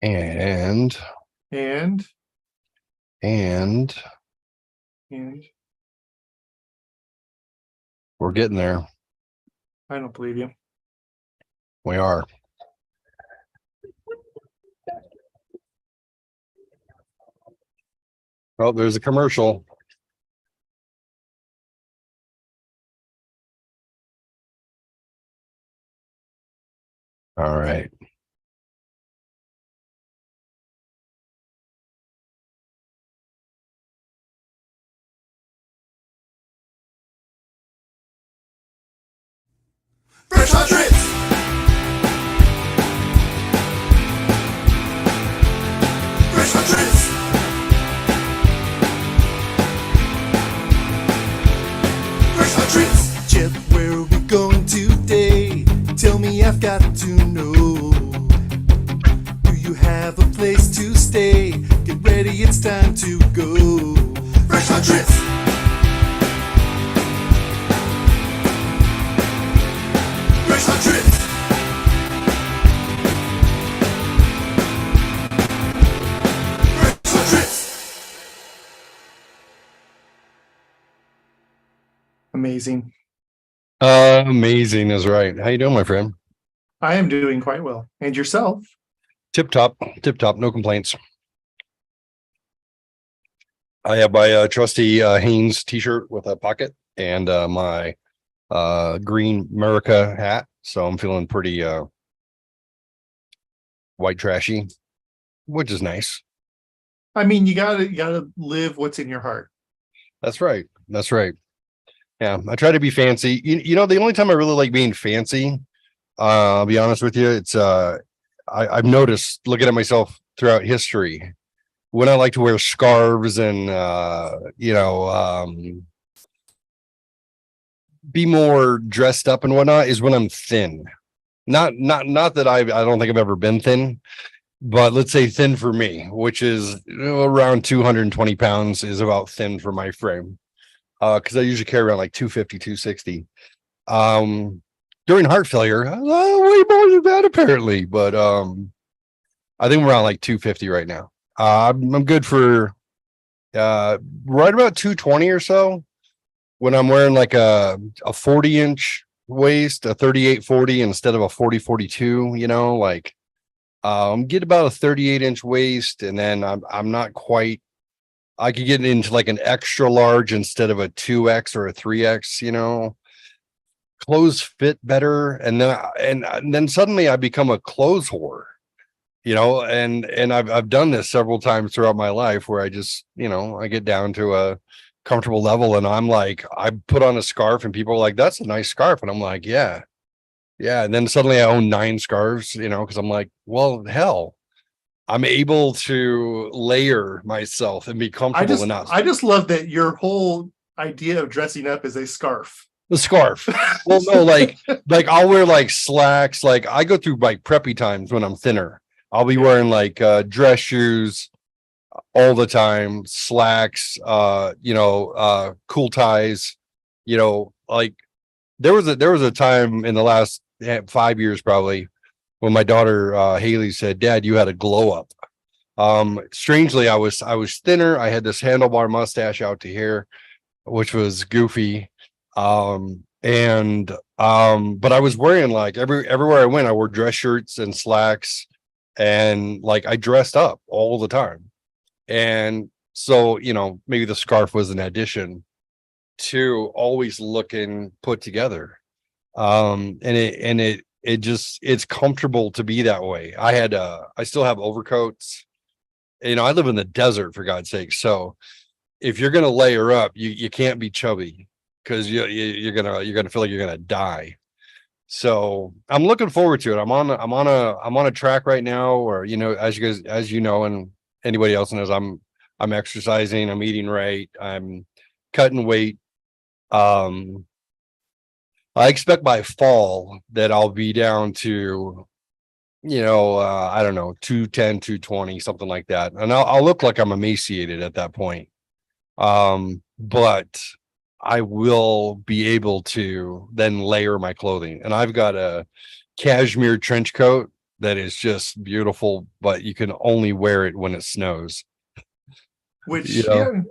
And And and and we're getting there. I don't believe you. We are. Oh, there's a commercial. All right. Fresh Hot Tricks! Fresh Hot Tricks! Fresh Hot Tricks! Chip, where are we going today? Tell me, I've got to know. Do you have a place to stay? Get ready, it's time to go. Fresh Hot Tricks! Fresh Hot Tricks! Fresh Hot Tricks! Amazing. Amazing is right. How you doing, my friend? I am doing quite well. And yourself? Tip top, no complaints. I have my trusty Hanes t-shirt with a pocket and my green America hat, so I'm feeling pretty white trashy, which is nice. I mean, you gotta live what's in your heart. That's right. Yeah, I try to be fancy. You know, the only time I really like being fancy, I'll be honest with you, it's I've noticed looking at myself throughout history when I like to wear scarves and be more dressed up and whatnot is when I'm thin. Not that I don't think I've ever been thin, but let's say thin for me, which is around 220 pounds is about thin for my frame. Because I usually carry around like 250, 260. During heart failure, way more than that apparently, but I think we're around like 250 right now. I'm good for right about 220 or so when I'm wearing like a 40-inch waist, a 38-40 instead of a 40-42, you know, like get about a 38-inch waist, and then I'm not quite, I could get into like an extra large instead of a 2X or a 3X, you know. Clothes fit better, and then suddenly I become a clothes whore, you know, and I've done this several times throughout my life where I just, you know, I get down to a comfortable level and I'm like, I put on a scarf and people are like, that's a nice scarf, and I'm like, yeah, and then suddenly I own 9 scarves, you know, because I'm like, well, hell, I'm able to layer myself and be comfortable enough. I just love that your whole idea of dressing up is a scarf. The scarf. Well, no, like I'll wear like slacks. Like I go through like preppy times when I'm thinner. I'll be wearing like dress shoes all the time, slacks, cool ties, you know, like there was a time in the last 5 years probably when my daughter Haley said, "Dad, you had a glow up." Strangely, I was thinner. I had this handlebar mustache out to here, which was goofy. But I was wearing like everywhere I went, I wore dress shirts and slacks, and like I dressed up all the time. And so, you know, maybe the scarf was an addition to always looking put together. It just, it's comfortable to be that way. I still have overcoats. You know, I live in the desert, for God's sake. So if you're gonna layer up, you can't be chubby because you're gonna feel like you're gonna die. So I'm looking forward to it. I'm on a track right now, or you know, as you know, and anybody else knows, I'm exercising, I'm eating right, I'm cutting weight. Um, I expect by fall that I'll be down to, I don't know, 210, 220, something like that. And I'll look like I'm emaciated at that point. But I will be able to then layer my clothing. And I've got a cashmere trench coat that is just beautiful, but you can only wear it when it snows. Which You know? yeah.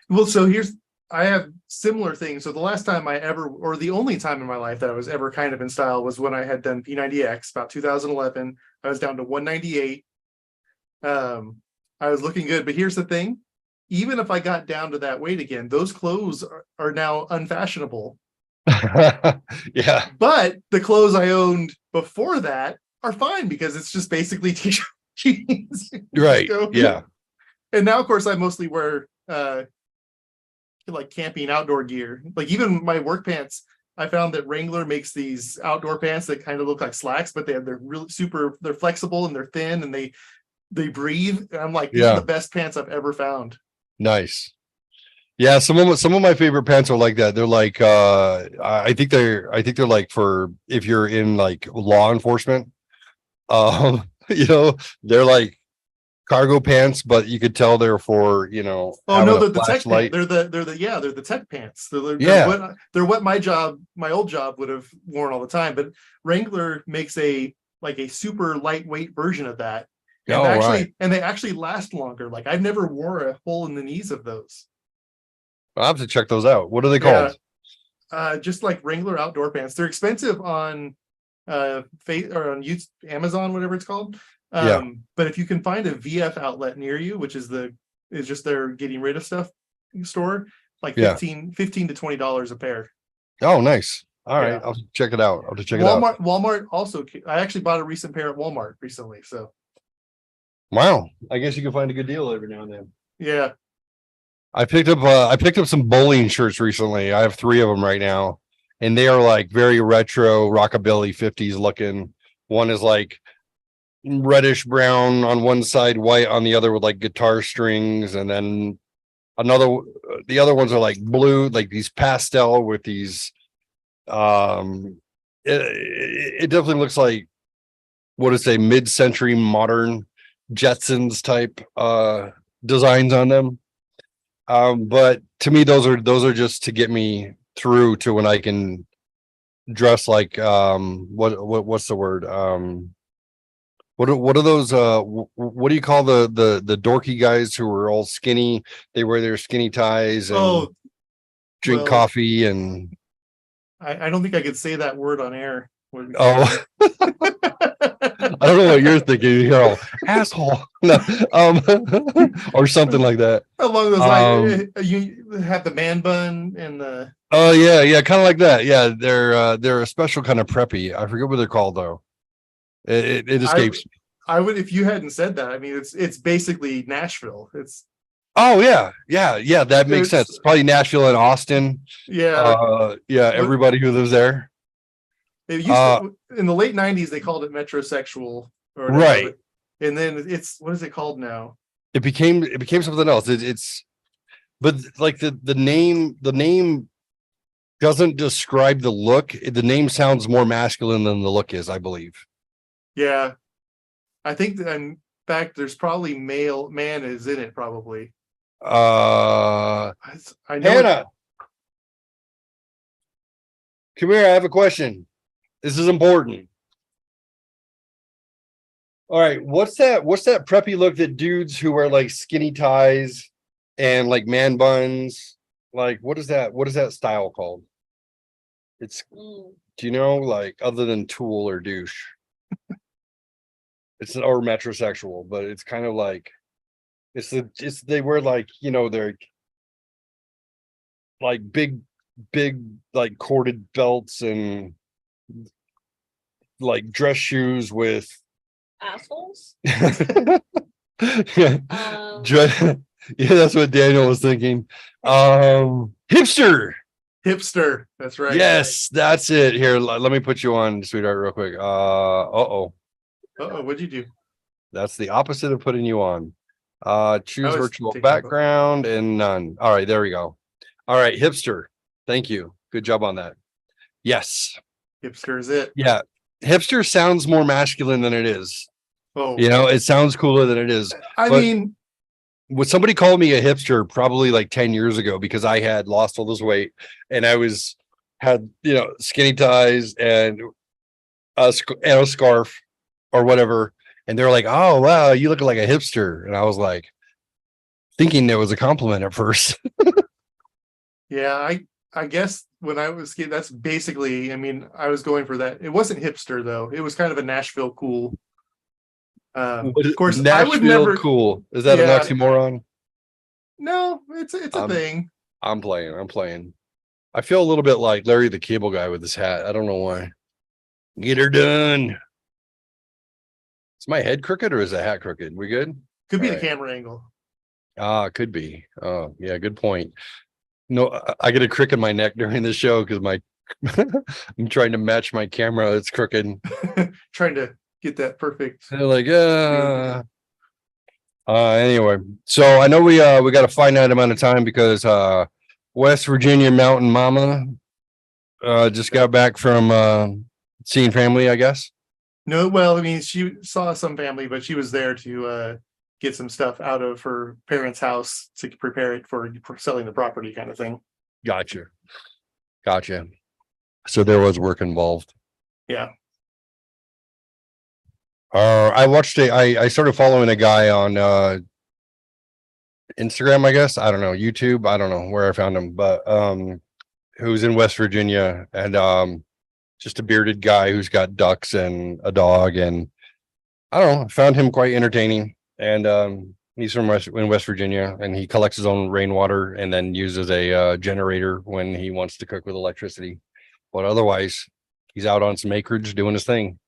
Well, so I have similar things. So the last time or the only time in my life that I was ever kind of in style was when I had done P90X about 2011. I was down to 198. I was looking good, but here's the thing. Even if I got down to that weight again, those clothes are now unfashionable. Yeah. But the clothes I owned before that are fine because it's just basically t-shirt jeans. Right. Go. Yeah. And now, of course, I mostly wear like camping outdoor gear. Like even my work pants, I found that Wrangler makes these outdoor pants that kind of look like slacks, but they're really they're flexible and they're thin and they breathe. And I'm like, these are the best pants I've ever found. Nice. Yeah, some of my favorite pants are like that. They're like I think they're like for if you're in like law enforcement. They're like cargo pants, but you could tell they're for, Oh no, having a they're the tech flashlight. pants. They're the tech pants. They're what my old job would have worn all the time. But Wrangler makes a super lightweight version of that. And they actually last longer. Like I've never wore a hole in the knees of those. I'll have to check those out. What are they called? Just like Wrangler outdoor pants. They're expensive on or on Amazon, whatever it's called. But if you can find a VF outlet near you, which is just their getting rid of stuff store, like 15 to $20 a pair. Oh, nice. All right, I'll check it out. Walmart also. I actually bought a recent pair at Walmart recently. So wow, I guess you can find a good deal every now and then. Yeah. I picked up some bowling shirts recently. I have 3 of them right now, and they are like very retro rockabilly 50s looking. One is like reddish brown on one side, white on the other with like guitar strings, and then the other ones are like blue, like these pastel with these it definitely looks like, what is a mid-century modern Jetsons type designs on them. But to me, those are just to get me through to when I can dress like what's the word? What are those what do you call the dorky guys who are all skinny? They wear their skinny ties and drink coffee, and I don't think I could say that word on air. Oh, I don't know what you're thinking. You're all asshole, no, or something like that. Along those lines, you have the man bun and the. Oh yeah, kind of like that. Yeah, they're a special kind of preppy. I forget what they're called though. It escapes me. I would, if you hadn't said that. I mean, it's basically Nashville. It's. Oh yeah. That makes sense. It's probably Nashville and Austin. Yeah. Everybody who lives there. It used to, in the late 90s, they called it metrosexual, right? And then what is it called now? It became something else. But like the name doesn't describe the look. The name sounds more masculine than the look is, I believe. Yeah, I think that in fact there's probably man is in it probably. I know. Hannah, come here. I have a question. This is important. All right, what's that preppy look that dudes who wear like skinny ties and like man buns, like what is that style called? It's, do you know, like other than tool or douche? It's or metrosexual, but it's kind of like they wear like, they're like big like corded belts and like dress shoes with assholes. Yeah, that's what Daniel was thinking. Hipster. That's right. Yes, that's it. Here, let me put you on, sweetheart, real quick. What'd you do? That's the opposite of putting you on. Choose virtual taking background and none. All right, there we go. All right, hipster. Thank you. Good job on that. Yes. Hipster is it. Yeah. Hipster sounds more masculine than it is. Oh, it sounds cooler than it is. I mean, when somebody called me a hipster probably like 10 years ago because I had lost all this weight and I had skinny ties and a scarf, or whatever. And they're like, oh, wow, you look like a hipster. And I was like, thinking it was a compliment at first. Yeah, I guess when I was kid, that's basically. I mean, I was going for that. It wasn't hipster though. It was kind of a Nashville cool. Of course, I would Nashville never. cool. Is that an Yeah, oxymoron? no, it's a thing. I'm playing. I feel a little bit like Larry the Cable Guy with his hat. I don't know why. Get her done. Is my head crooked or is the hat crooked? We good? Could be All the right. camera angle. Ah, could be. Oh, yeah, good point. No, I get a crick in my neck during the show because my I'm trying to match my camera. It's crooked. Trying to get that perfect. They're like, anyway. So I know we got a finite amount of time because West Virginia Mountain Mama just got back from seeing family, I guess. No, well, I mean, she saw some family, but she was there to get some stuff out of her parents' house to prepare it for selling the property, kind of thing. Gotcha. So there was work involved. Yeah. I started following a guy on Instagram, I guess. I don't know, YouTube. I don't know where I found him, but who's in West Virginia and just a bearded guy who's got ducks and a dog, and I don't know, I found him quite entertaining. And he's from West Virginia, and he collects his own rainwater and then uses a generator when he wants to cook with electricity. But otherwise, he's out on some acreage doing his thing.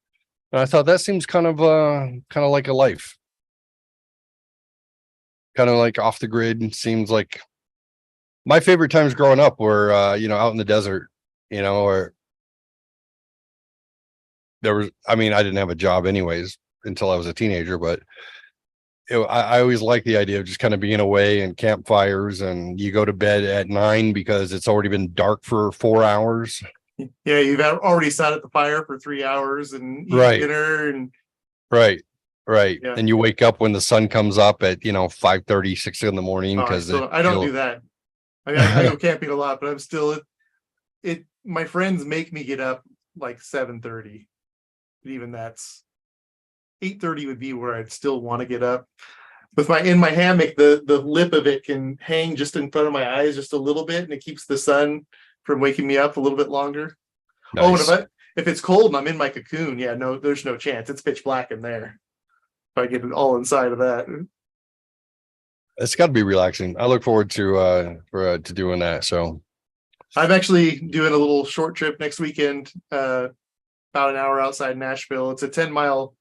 And I thought that seems kind of like a life. Kind of like off the grid. Seems like my favorite times growing up were out in the desert, or there was, I mean, I didn't have a job anyways until I was a teenager, but I always like the idea of just kind of being away and campfires, and you go to bed at 9 because it's already been dark for 4 hours. Yeah, you've already sat at the fire for 3 hours and eat Right. dinner and Right. Yeah. And you wake up when the sun comes up at 5:30, 6 in the morning I because don't do that. I mean, I go camping a lot, but I'm still it. My friends make me get up like 7:30. Even that's 8:30 would be where I'd still want to get up. With in my hammock, the lip of it can hang just in front of my eyes just a little bit, and it keeps the sun from waking me up a little bit longer. Nice. Oh, and if it's cold and I'm in my cocoon, yeah, no, there's no chance. It's pitch black in there. If I get it all inside of that. It's got to be relaxing. I look forward to doing that. So I'm actually doing a little short trip next weekend, about an hour outside Nashville. It's a 10-mile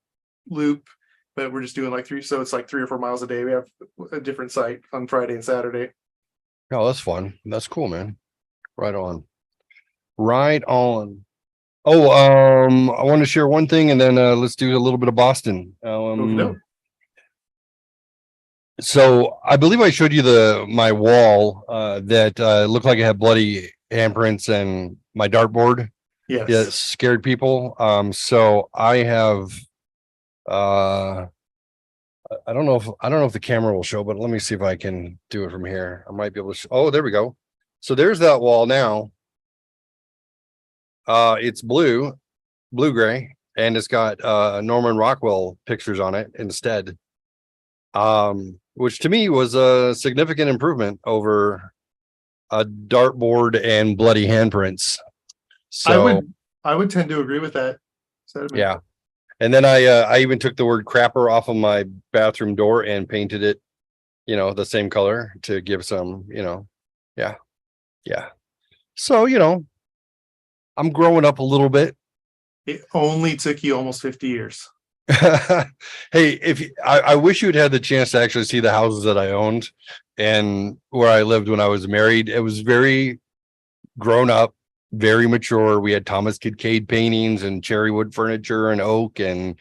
loop, but we're just doing like 3, so it's like 3 or 4 miles a day. We have a different site on Friday and Saturday. oh, that's fun. That's cool, man. Right on. Oh, I want to share one thing, and then let's do a little bit of Boston. No. So I believe I showed you my wall that looked like it had bloody handprints and my dartboard. Yes. Yeah, it scared people. So I have I don't know if the camera will show, but let me see if I can do it from here. I might be able to oh, there we go. So there's that wall now. It's blue-gray, and it's got Norman Rockwell pictures on it instead. Which to me was a significant improvement over a dartboard and bloody handprints. So I would tend to agree with that. yeah. And then I even took the word crapper off of my bathroom door and painted it, the same color to give some, yeah. So, I'm growing up a little bit. It only took you almost 50 years. Hey, I wish you'd had the chance to actually see the houses that I owned and where I lived when I was married. It was very grown up, very mature. We had Thomas Kinkade paintings and cherry wood furniture and oak, and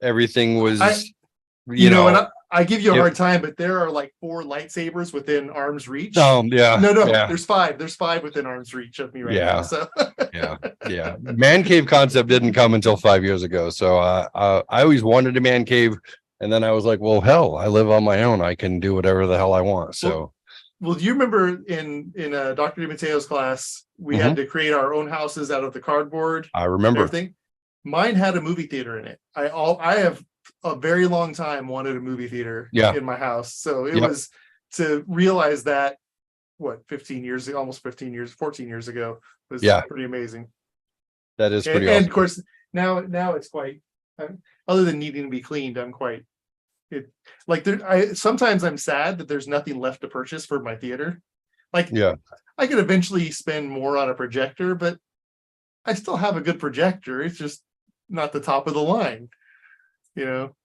everything was, and I give you a hard time, but there are like 4 lightsabers within arm's reach. Yeah. No, yeah. There's 5. There's 5 within arm's reach of me right now. So yeah. Man cave concept didn't come until 5 years ago. So I always wanted a man cave, and then I was like, well, hell, I live on my own. I can do whatever the hell I want. So well, do you remember in Dr. DiMatteo's class, we had to create our own houses out of the cardboard? I remember. Everything. Mine had a movie theater in it. I have a very long time wanted a movie theater Yeah. in my house. So it Yep. was to realize that what 15 years, almost 15 years, 14 years ago was Yeah. pretty amazing. That is pretty And awesome. of course, now it's quite other than needing to be cleaned, I'm quite like sometimes I'm sad that there's nothing left to purchase for my theater. Like Yeah. I could eventually spend more on a projector, but I still have a good projector. It's just not the top of the line, you know?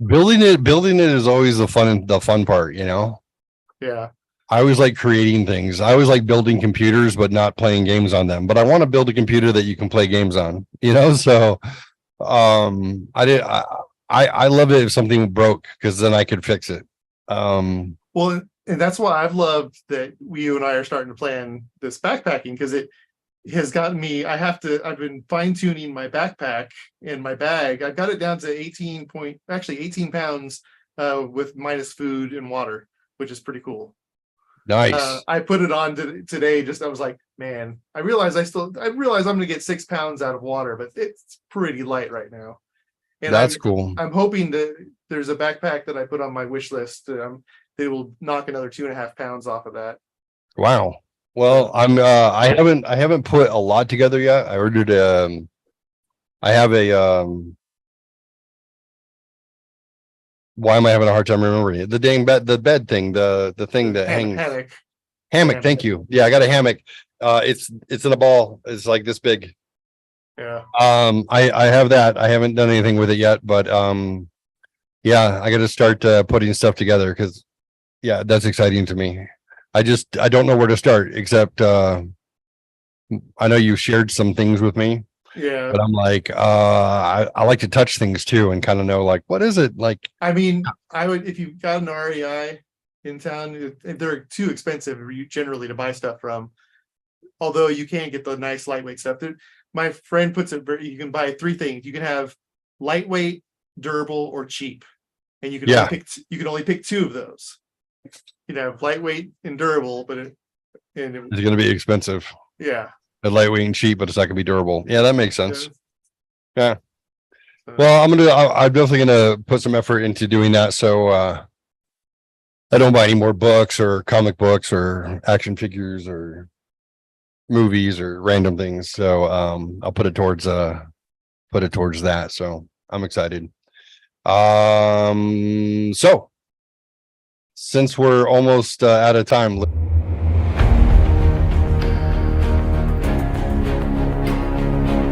Building it is always the fun part, you know? Yeah. I always like creating things. I always like building computers, but not playing games on them. But I want to build a computer that you can play games on, you know? So I love it if something broke because then I could fix it. Well, and that's why I've loved that you and I are starting to plan this backpacking because it has gotten me. I've been fine tuning my backpack and my bag. I've got it down to 18 pounds with minus food and water, which is pretty cool. Nice. I put it on today. I was like, man, I realize I'm going to get 6 pounds out of water, but it's pretty light right now. And That's cool. I'm hoping that there's a backpack that I put on my wish list. They will knock another 2.5 pounds off of that. Wow. Well, I haven't put a lot together yet. I ordered I have a why am I having a hard time remembering it? The dang bed, the bed thing, the thing that hangs. Hammock. Thank you. Yeah, I got a hammock. It's in a ball. It's like this big. Yeah. I have that. I haven't done anything with it yet, but yeah, I got to start putting stuff together because yeah, that's exciting to me. I don't know where to start except I know you shared some things with me. Yeah. But I'm like, I like to touch things too and kind of know like what is it like? I mean, I would if you've got an REI in town, they're too expensive generally to buy stuff from. Although you can get the nice lightweight stuff. My friend puts it you can buy 3 things. You can have lightweight, durable, or cheap. And you can only pick 2 of those. You know, lightweight and durable, but It's going to be expensive. Yeah. Lightweight and cheap, but it's not going to be durable. Yeah, that makes sense. Yeah. So, Well, I'm definitely going to put some effort into doing that. So I don't buy any more books or comic books or action figures or movies or random things. So I'll put it towards that. So I'm excited. So since we're almost out of time.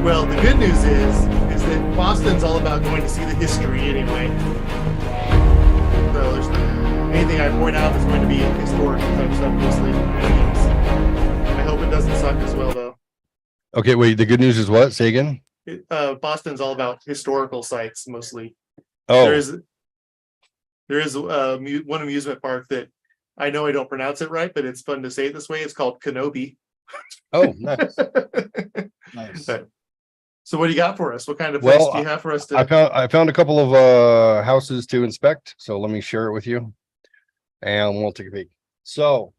well, the good news is that Boston's all about going to see the history anyway. So there's anything I point out is going to be historic type stuff mostly. I hope it doesn't suck as well though. Okay, wait, the good news is what? Say again? Boston's all about historical sites mostly. Oh, There is one amusement park that I know I don't pronounce it right, but it's fun to say it this way. It's called Kenobi. oh, nice. Nice. So what do you got for us? What kind of place Well, do you have for us to? I found a couple of houses to inspect, so let me share it with you, and we'll take a peek. So,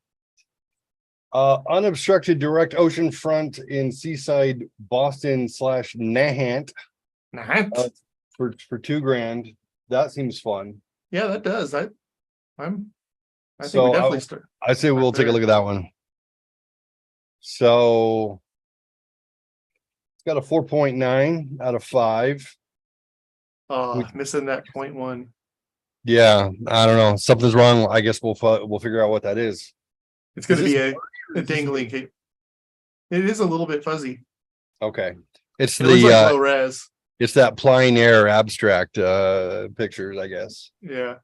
unobstructed direct ocean front in Seaside, Boston / Nahant for $2,000. That seems fun. Yeah, that does. I think So we definitely start. I say we'll take a look at that one. So it's got a 4.9 out of 5. Missing that 0.1. Yeah, I don't know. Something's wrong. I guess we'll figure out what that is. It's going to Is be this a dangling cape. It is a little bit fuzzy. Okay. It's It looks like low res. it's that plein air abstract pictures, I guess. Yeah,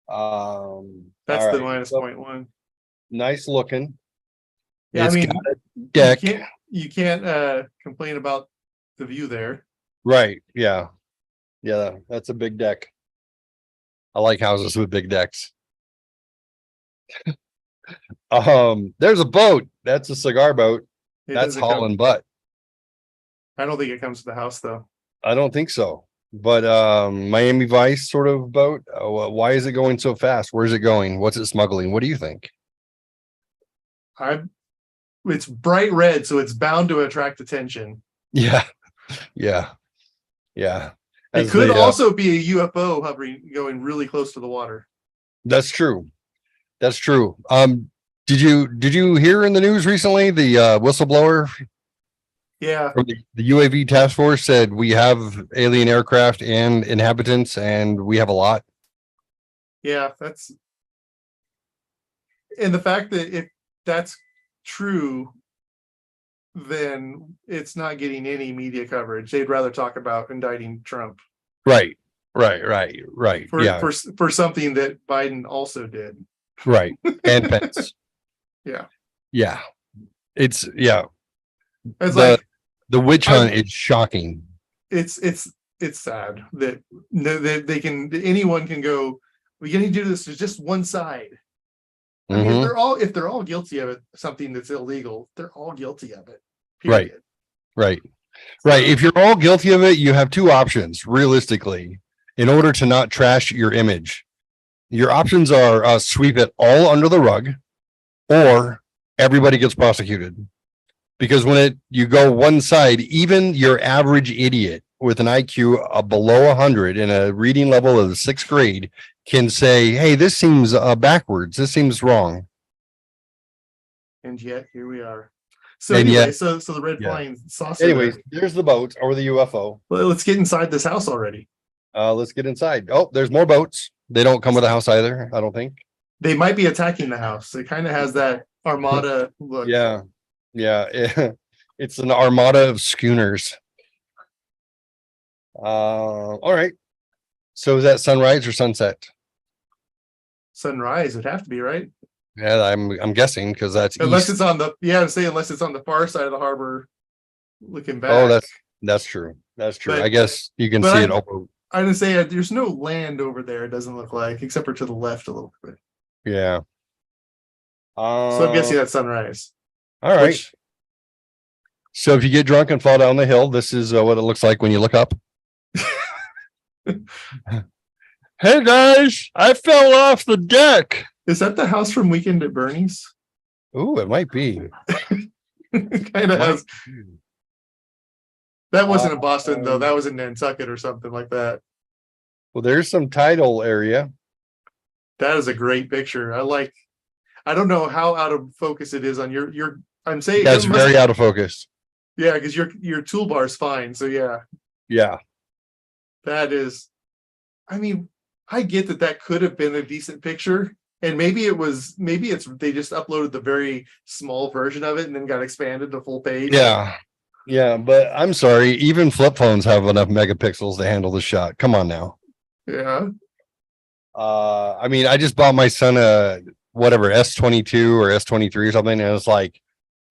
That's that's the minus 0.1. Nice looking. Yeah, It's I mean, got a deck. you can't complain about the view there. Right. Yeah. Yeah, that's a big deck. I like houses with big decks. There's a boat. That's a cigar boat. It That's doesn't come- hauling butt. I don't think it comes to the house though. I don't think so. But Miami Vice sort of boat. Why is it going so fast? Where's it going? What's it smuggling? What do you think? It's bright red, so it's bound to attract attention. Yeah. Yeah. Yeah. It As could the, also be a UFO hovering, going really close to the water. that's true. That's true. Did you hear in the news recently the whistleblower Yeah, from the UAV task force said we have alien aircraft and inhabitants and we have a lot. yeah, that's, and the fact that if that's true, then it's not getting any media coverage. They'd rather talk about indicting Trump Right. for Yeah. for something that Biden also did. Right. And Pence. Yeah. Yeah. It's yeah. It's The like the witch hunt is shocking. it's sad that they can, anyone can go, we can do this. There's just one side. I mean, Mhm. if they're all guilty of it, something that's illegal, they're all guilty of it. Right. Period. Right. Right. If you're all guilty of it, you have two options realistically in order to not trash your image. Your options are sweep it all under the rug or everybody gets prosecuted. Because when you go one side, even your average idiot with an IQ below 100 and a reading level of the 6th grade can say, hey, this seems backwards. This seems wrong. And yet here we are. So And anyway, yet- so the red yeah. flying saucer. Anyways, there's the boat or the UFO. Well, let's get inside this house already. Let's get inside. Oh, there's more boats. They don't come with a house either, I don't think. They might be attacking the house. It kind of has that armada look. Yeah. Yeah. It's an armada of schooners. All right. So is that sunrise or sunset? Sunrise would have to be, right? Yeah, I'm guessing because that's Unless east. it's on the, yeah, I'm saying unless it's on the far side of the harbor looking back. Oh, that's true. That's true. But- I guess you can but see I- it over. I didn't say there's no land over there, it doesn't look like, except for to the left a little bit. Yeah. So I'm guessing that's sunrise. All right. Which, So if you get drunk and fall down the hill, this is what it looks like when you look up. Hey guys, I fell off the deck. is that the house from Weekend at Bernie's? Ooh, it might be. Kind of has. That wasn't in Boston though. Um, That was in Nantucket or something like that. Well, there's some tidal area. That is a great picture. I don't know how out of focus it is on your. I'm saying That's it must- very out of focus. Yeah, because your toolbar is fine. So yeah, Yeah. that is. I mean, I get that could have been a decent picture, and maybe it's they just uploaded the very small version of it and then got expanded to full page. Yeah. Yeah. But I'm sorry, even flip phones have enough megapixels to handle the shot. Come on now. Yeah. I mean, I just bought my son a whatever S22 or S23 or something, and it's like,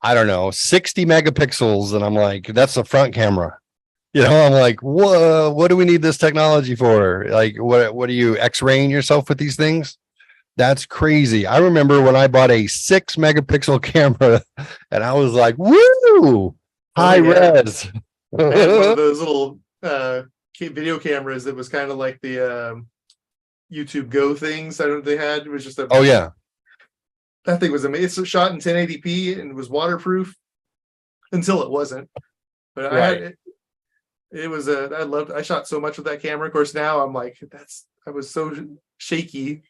I don't know, 60 megapixels, and I'm like, that's the front camera. You know, I'm like, whoa, what do we need this technology for? Like, what are you X-raying yourself with these things? That's crazy. I remember when I bought a 6 megapixel camera, and I was like, woo, high yeah. res. I had one of those little video cameras that was kind of like the YouTube Go things. I don't know if they had. It was just a Oh yeah. that thing was amazing. It's shot in 1080p and was waterproof until it wasn't. But Right. it was I shot so much with that camera. Of course, now I'm like, I was so shaky.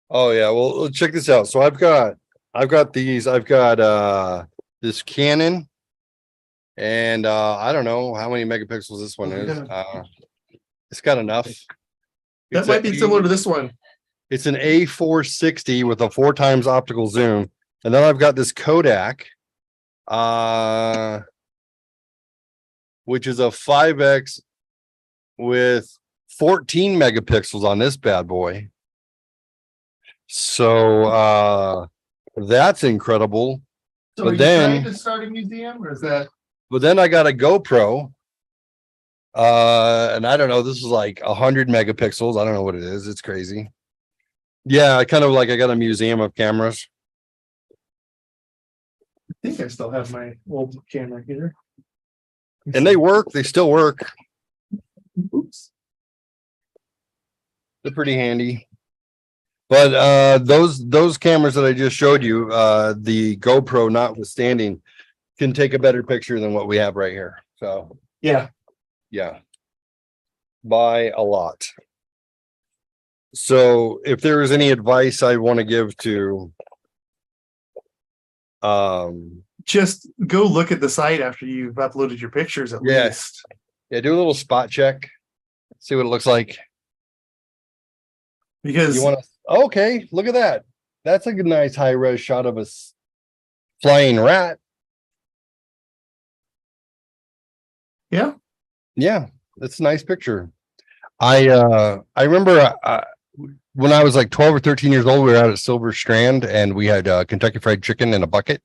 Oh yeah, well check this out. So I've got this Canon and I don't know how many megapixels this one is. It's got enough. That It's might be similar to this one. It's an A460 with a 4x optical zoom. And then I've got this Kodak which is a 5x with 14 megapixels on this bad boy. So that's incredible. So But are you then- trying to start a museum, or is that? But then I got a GoPro. And I don't know, this is like 100 megapixels. I don't know what it is. It's crazy. Yeah, I kind of like I got a museum of cameras. I think I still have my old camera here. And they work, they still work. Oops. They're pretty handy. But those cameras that I just showed you, the GoPro notwithstanding, can take a better picture than what we have right here. So Yeah. Yeah. By a lot. So if there is any advice I want to give to Just go look at the site after you've uploaded your pictures at Yes. least. yeah, do a little spot check, see what it looks like. Because You want to okay, look at that. That's a good nice high res shot of a flying rat. yeah, Yeah, that's a nice picture. I remember when I was like 12 or 13 years old, we were out at Silver Strand and we had Kentucky Fried Chicken in a bucket.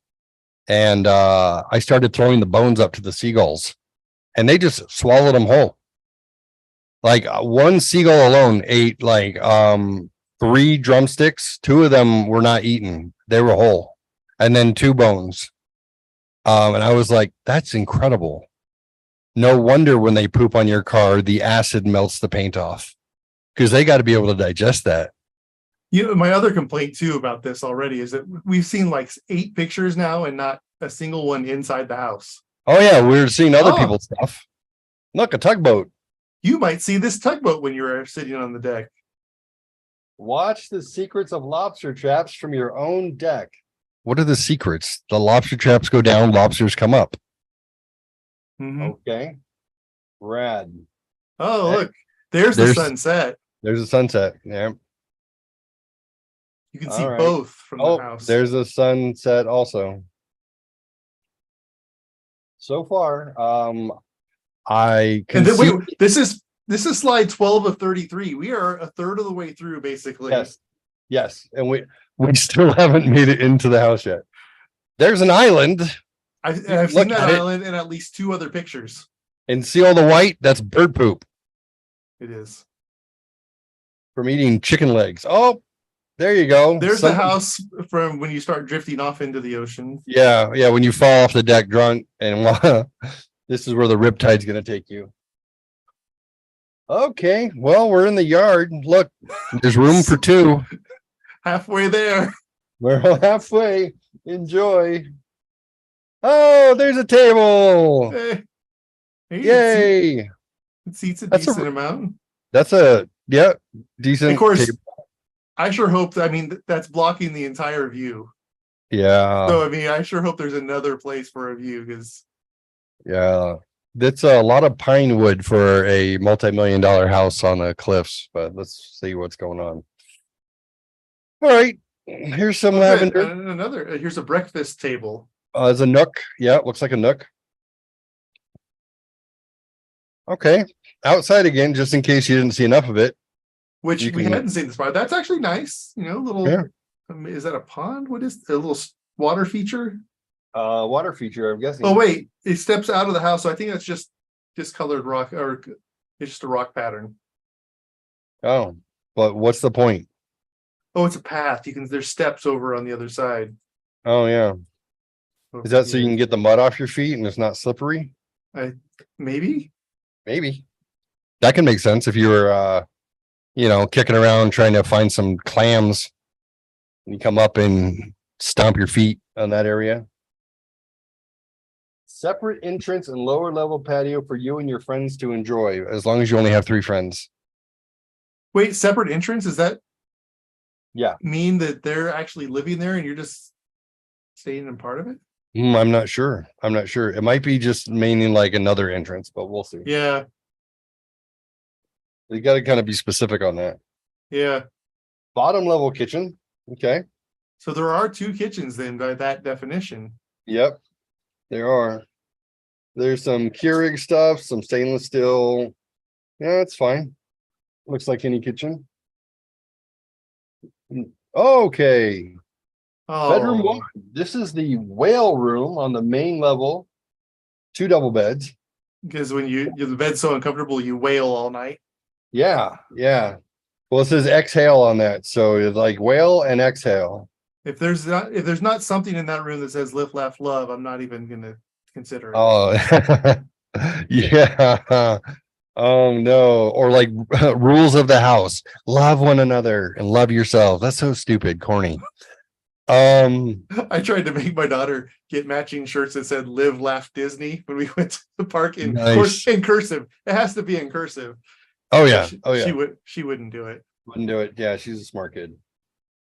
And I started throwing the bones up to the seagulls and they just swallowed them whole. Like one seagull alone ate like 3 drumsticks. 2 of them were not eaten. They were whole. And then 2 bones. And I was like, that's incredible. No wonder when they poop on your car, the acid melts the paint off because they got to be able to digest that. you know, my other complaint too about this already is that we've seen like 8 pictures now and not a single one inside the house. Oh, yeah. We're seeing other Oh. people's stuff. Look, a tugboat. You might see this tugboat when you're sitting on the deck. Watch the secrets of lobster traps from your own deck. What are the secrets? The lobster traps go down, lobsters come up. Mhm. Okay. Rad. Oh, look, there's the There's- sunset. There's a sunset. Yeah. You can see all right. both from the Oh, house. there's a sunset also. So far, I can And then, see. wait, this is slide 12 of 33. We are a third of the way through, basically. Yes. And we still haven't made it into the house yet. There's an island I've look seen that at it. island in at least 2 other pictures. and see all the white. That's bird poop It is. from eating chicken legs. Oh, there you go. There's the Someone- house from when you start drifting off into the ocean. Yeah. When you fall off the deck drunk and this is where the riptide's going to take you. Okay. Well, we're in the yard. Look, there's room for 2. Halfway there. We're halfway. Enjoy. Oh, there's a table. Hey, Yay. it seats a That's a- decent amount. That's a decent. Of course, table. I sure hope that, I mean, that's blocking the entire view. Yeah. So, I mean, I sure hope there's another place for a view because Yeah. That's a lot of pine wood for a multi-million-dollar house on the cliffs, but let's see what's going on. All right. Here's some lavender. another, here's a breakfast table. There's a nook. Yeah, it looks like a nook. Okay. Outside again, just in case you didn't see enough of it. Which You we can- hadn't seen this part. That's actually nice. You know, little. Yeah. Is that a pond? What is a little water feature? Water feature, I'm guessing. Oh wait, it steps out of the house. So I think that's just discolored rock, or it's just a rock pattern. Oh, but what's the point? Oh, it's a path. You can. There's steps over on the other side. Oh, yeah. Is that so you can get the mud off your feet and it's not slippery? Maybe? Maybe. That can make sense if you were, kicking around trying to find some clams. And you come up and stomp your feet on that area. Separate entrance and lower level patio for you and your friends to enjoy, as long as you only have 3 friends. Wait, separate entrance? Does that Yeah. mean that they're actually living there and you're just staying in part of it? I'm not sure. It might be just meaning like another entrance, but we'll see. Yeah, You got to kind of be specific on that. yeah. Bottom level kitchen. Okay. So there are 2 kitchens then by that definition. Yep. There are. There's some Keurig stuff, some stainless steel. Yeah, it's fine. Looks like any kitchen. Okay. Bedroom Oh, 1. This is the whale room on the main level. 2 double beds. because when the bed's so uncomfortable, you wail all night. Yeah. Well, it says exhale on that. So it's like whale and exhale. If there's not something in that room that says live, laugh, love, I'm not even gonna consider it. Oh, yeah. Oh no. Or like rules of the house. Love one another and love yourself. That's so stupid, corny. I tried to make my daughter get matching shirts that said "Live, Laugh, Disney" when we went to the park. In of course, Nice. in cursive. It has to be in cursive. Oh yeah. She, Oh yeah. she wouldn't do it. Wouldn't do it. Yeah, she's a smart kid.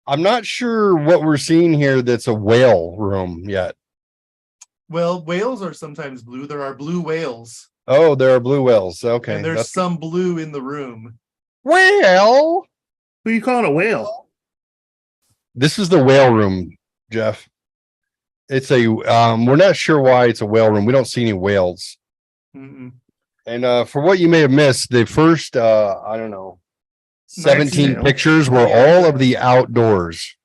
I'm not sure what we're seeing here that's a whale room yet. Well, whales are sometimes blue. There are blue whales, Oh, there are blue whales. Okay. and there's some blue in the room. whale. Who are you calling a whale? This is the whale room, Jeff. It's a we're not sure why it's a whale room. We don't see any whales. Mm-mm. And for what you may have missed, the first I don't know 17 19. pictures were all of the outdoors.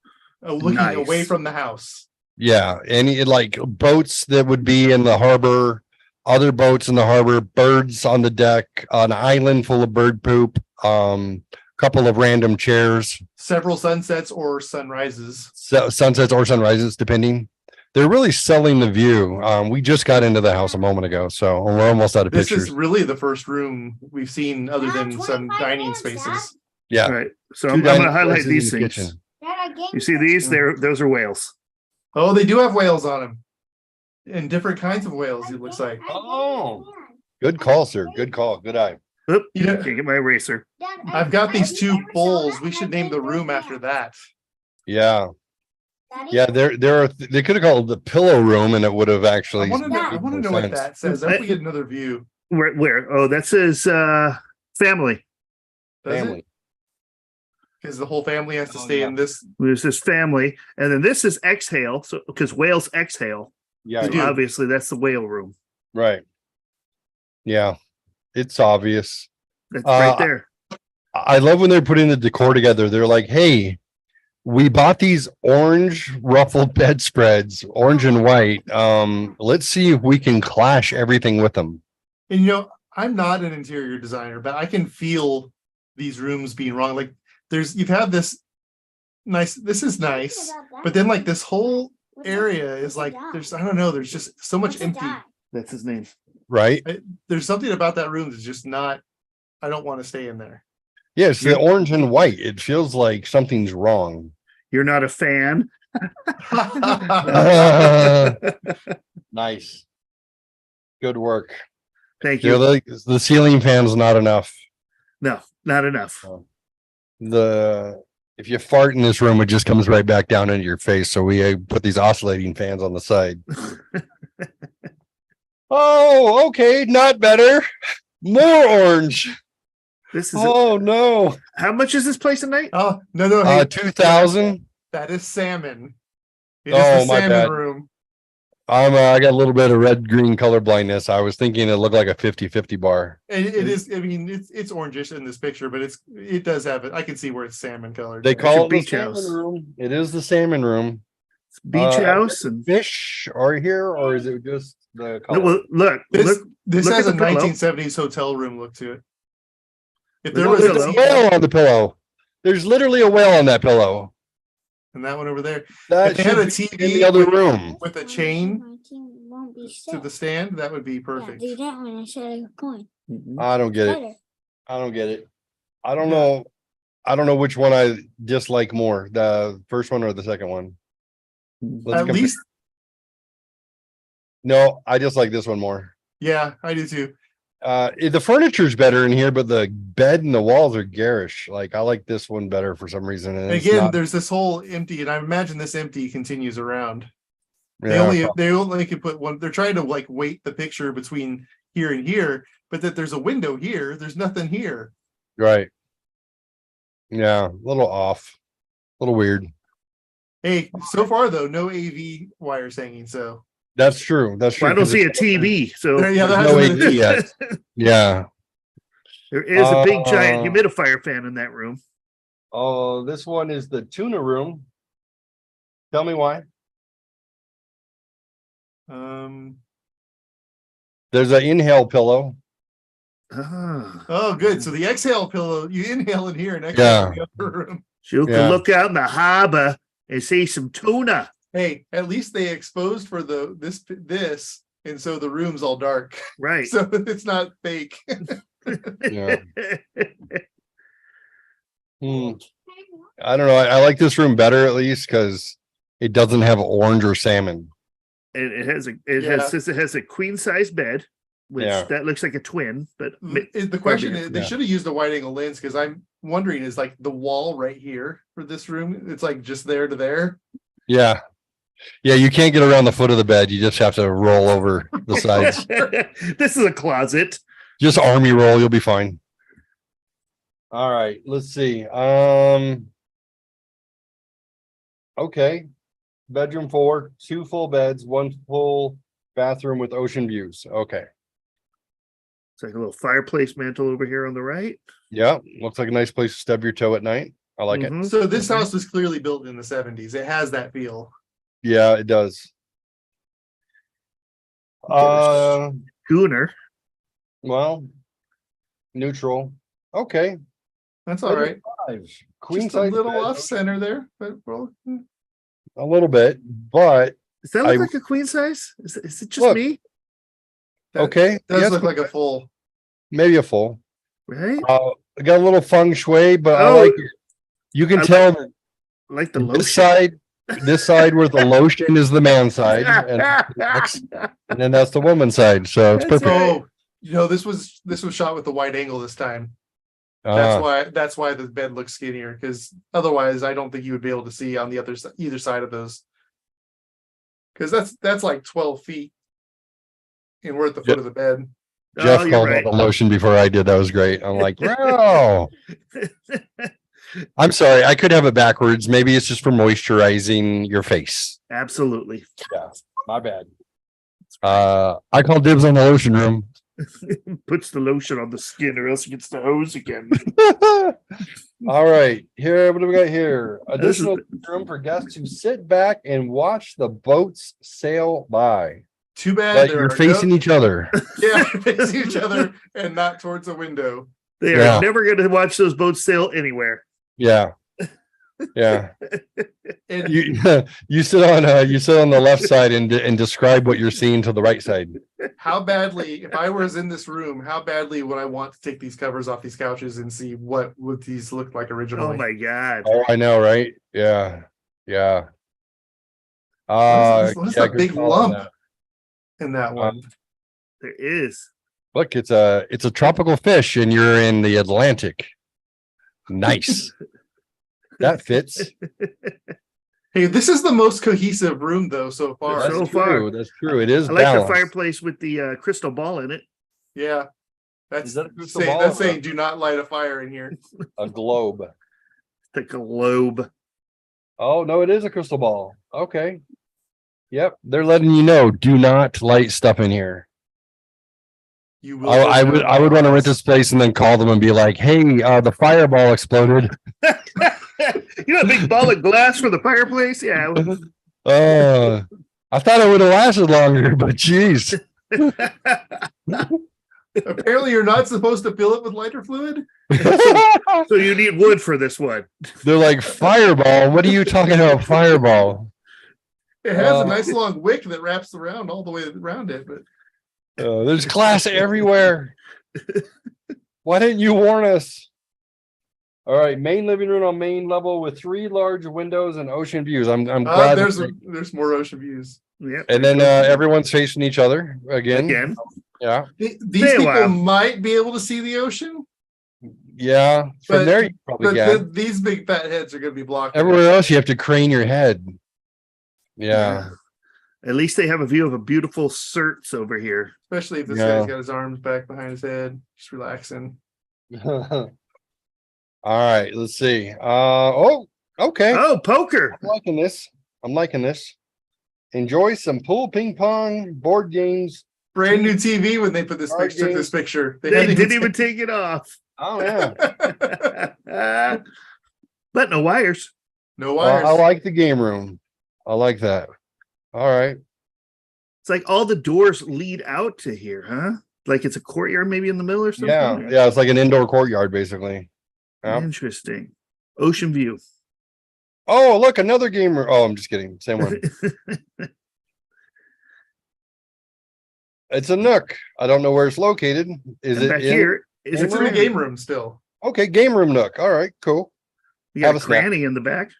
Looking Nice. away from the house. Yeah, any like boats that would be in the harbor, other boats in the harbor, birds on the deck, an island full of bird poop, couple of random chairs, Several sunsets or sunrises. sunsets or sunrises, depending. They're really selling the view. We just got into the house a moment ago, so we're almost out of This pictures. is really the first room we've seen other than some dining spaces. Yeah, All right. So two I'm going dining to highlight spaces these in the things. kitchen. You see these? Those are whales. Oh, they do have whales on them. And different kinds of whales, it looks like. Oh. Good call, sir. Good call. Good eye. Oop, You know- can't get my eraser. I've got these two bowls. We should name the room after that. Yeah, yeah. They could have called it the pillow room, and it would have actually. I want to know, made more what sense. that says. I hope we get another view. Where? Oh, that says family. Does Family. it? Because the whole family has to Oh, stay yeah. in this. There's this family, and then this is exhale. So because whales exhale, Yeah, They do. obviously that's the whale room. right. Yeah, it's obvious. That's Uh, right there. I love when they're putting the decor together. They're like, "Hey, we bought these orange ruffled bedspreads, orange and white. Let's see if we can clash everything with them." And you know, I'm not an interior designer, but I can feel these rooms being wrong. Like you've had this nice, this is nice, but then like this whole area is like, I don't know, there's just so much empty. That's his name. Right? There's something about that room that's just not, I don't want to stay in there. Yes, the orange and white. It feels like something's wrong. You're not a fan. Nice. Good work. Thank Yeah, you. the ceiling fan's not enough. No, not enough. If you fart in this room, it just comes right back down into your face. So we put these oscillating fans on the side. Oh, okay, not better. More orange. This is Oh no. how much is this place a night? Oh, no, hey, 2000. that is salmon. It is Oh, the my salmon bad. room. I got a little bit of red-green color blindness. I was thinking it looked like a 50-50 bar. And it is, I mean, it's orangish in this picture, but it does have it. I can see where it's salmon colored. They your call it the beach salmon house. room. It is the salmon room. Beach house and Fish are here, or is it just the color? well, look, This look has at a the pillow. 1970s hotel room look to it. If there Look was at the a pillow. TV whale on the pillow. There's literally a whale on that pillow. and that one over there That If they had a should be TV in the other with- room. with a chain won't be to the stand, that would be perfect. do that one instead of a coin. I don't get it. Better. I don't get it. I don't know. I don't know which one I dislike more, the first one or the second one. Let's At compare- least, No, I dislike this one more. yeah, I do too. The furniture's better in here, but the bed and the walls are garish. Like I like this one better for some reason. And it's Again, not- there's this whole empty, and I imagine this empty continues around. yeah, They only can put one. They're trying to like weight the picture between here and here, but that there's a window here. There's nothing here. right. Yeah, a little off, a little weird. Hey, so far though, no AV wires hanging. So That's true. That's true. I don't 'cause see a it's- TV, so yeah, There's that no hasn't been- AV yet. Yeah. there is a big giant Uh, humidifier fan in that room. Oh, this one is the tuna room. Tell me why. There's an inhale pillow. Ah, Oh, good. So the exhale pillow, you inhale in here and exhale in the other room. so you Yeah. can look out in the harbor and see some tuna. Hey, at least they exposed for this, and so the room's all dark, Right. so it's not fake. Yeah. Hmm. I don't know. I like this room better at least because It doesn't have orange or salmon. And it has Yeah. says it has a queen size bed, which Yeah. that looks like a twin, but The question is, they Yeah. should have used a wide angle lens because I'm wondering is like the wall right here for this room. It's like just there to there. Yeah. Yeah, you can't get around the foot of the bed. You just have to roll over the sides. This is a closet. Just army roll, you'll be fine. All right, let's see. Okay. Bedroom 4, 2 full beds, 1 full bathroom with ocean views. Okay. It's like a little fireplace mantle over here on the right. Yeah, looks like a nice place to stub your toe at night. I like it. Mhm. So this house was clearly built in the 70s. It has that feel. Yeah, it does. Schooner. Well, neutral. Okay. That's all right. 5. Queen Just a size little bed, off center there, but well, a little bit, but Does that look I- like a queen size? Is it just Look. me? that okay. does yes, look like a full. maybe a full. Right? I got a little feng shui, but I Oh, like it. You can I tell that Like the this lotion. this side where the lotion is the man side, and then that's the woman side. So it's That's perfect. right. Oh, this was shot with the wide angle this time. Ah, That's why the bed looks skinnier, because otherwise I don't think you would be able to see on the either side of those. Because that's like 12 feet. And we're at the foot of the bed. Jeff Oh, you're called right. out the lotion before I did. That was great. I'm like, wow. I'm sorry, I could have it backwards. Maybe it's just for moisturizing your face. Absolutely. Yeah, my bad. I call dibs on the lotion room. Puts the lotion on the skin, or else he gets the hose again. All right, here, what do we got here? This is- Additional room for guests to sit back and watch the boats sail by. Too bad But there you're are facing each other. yeah, facing each other and not towards a window. They Yeah. are never going to watch those boats sail anywhere. Yeah. Yeah. And You sit on the left side and describe what you're seeing to the right side. how badly, if I was in this room, how badly would I want to take these covers off these couches and see what would these look like originally? Oh my God. Oh, I know, right? Yeah. Yeah. What is yeah, the good big call on lump that. in that one? There is. Look, it's a tropical fish and you're in the Atlantic. Nice. That fits. Hey, this is the most cohesive room though so far. So That's far. true. That's true. It is I like the balanced. fireplace with the crystal ball in it. Yeah. That's Is that a crystal saying, ball? that's saying do not light a fire in here. A globe. The globe. Oh, no, it is a crystal ball. Okay. Yep. They're letting you know, do not light stuff in here. You will. I would want to rent this place and then call them and be like, hey, the fireball exploded. You know, a big ball of glass for the fireplace? Yeah. I thought it would have lasted longer, but geez. Apparently you're not supposed to fill it with lighter fluid. So you need wood for this one. They're like, fireball. What are you talking about, fireball? It has Oh. a nice long wick that wraps around all the way around it, but There's glass everywhere. Why didn't you warn us? All right, main living room on main level with 3 large windows and ocean views. I'm glad. there's more ocean views. Yep. And then everyone's facing each other again. Again. Yeah. These Hey, people wow. might be able to see the ocean, Yeah. From But- there, you probably but can. these big fat heads are going to be blocked. Everywhere else, you have to crane your head. Yeah. At least they have a view of a beautiful certs over here. Especially if this Yeah. guy's got his arms back behind his head, just relaxing. All right. Let's see. Okay. Oh, poker. I'm liking this. Enjoy some pool, ping pong, board games. Brand new TV when they put this Card picture, took game. this picture. They hadn't didn't even take it off. Oh yeah. But no wires. no Well, wires. I like the game room. I like that. All right. It's like all the doors lead out to here, huh? Like it's a courtyard maybe in the middle or something. Yeah. Yeah. It's like an indoor courtyard, basically. Yeah. Interesting. Ocean view. Oh, look, another game room. Oh, I'm just kidding. Same one. It's a nook. I don't know where it's located. Is it Back in? here is It's a in the cranny. game room still. Okay, game room nook. All right, cool. You got Have a a snack. cranny in the back.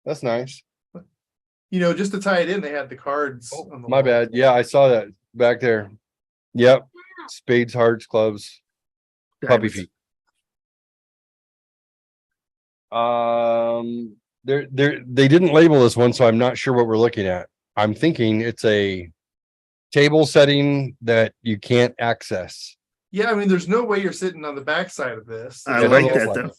That's nice. You know, just to tie it in, they had the cards. on the My wall. bad. Yeah, I saw that back there. Yep. Spades, hearts, clubs, puppy Diamonds. feet. They didn't label this one, so I'm not sure what we're looking at. I'm thinking it's a table setting that you can't access. Yeah, I mean, there's no way you're sitting on the backside of this. I Yeah, it like doesn't that look though. like it.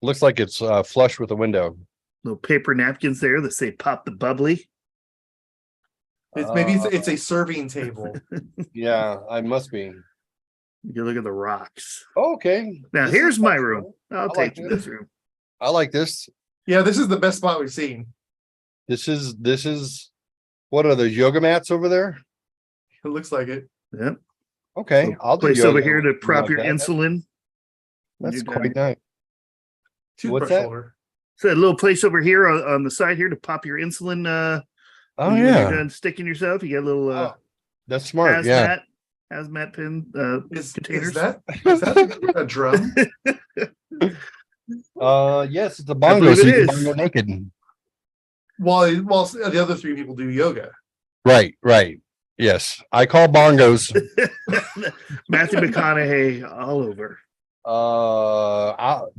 Looks like it's flush with a window. Little paper napkins there that say "pop the bubbly." It's a serving table. Yeah, I must be. You can look at the rocks. Okay. Now This here's is my fun. room. I'll I take like this room. I like this. Yeah, this is the best spot we've seen. This is what are those yoga mats over there? It looks like it. Yep. Okay, I'll do Place yoga over here to with prop like your that. insulin. when That's you're quite done. nice. Toothbrush that? holder. So a little place over here on the side here to pop your insulin. Oh when you're yeah, done sticking yourself, you got a little Oh, that's smart. Yeah. hazmat pin Is containers. that a drum? Yes, it's a I bongo, believe so it you can is. bongo naked. While the other three people do yoga. Right. Yes, I call bongos. Matthew McConaughey all over.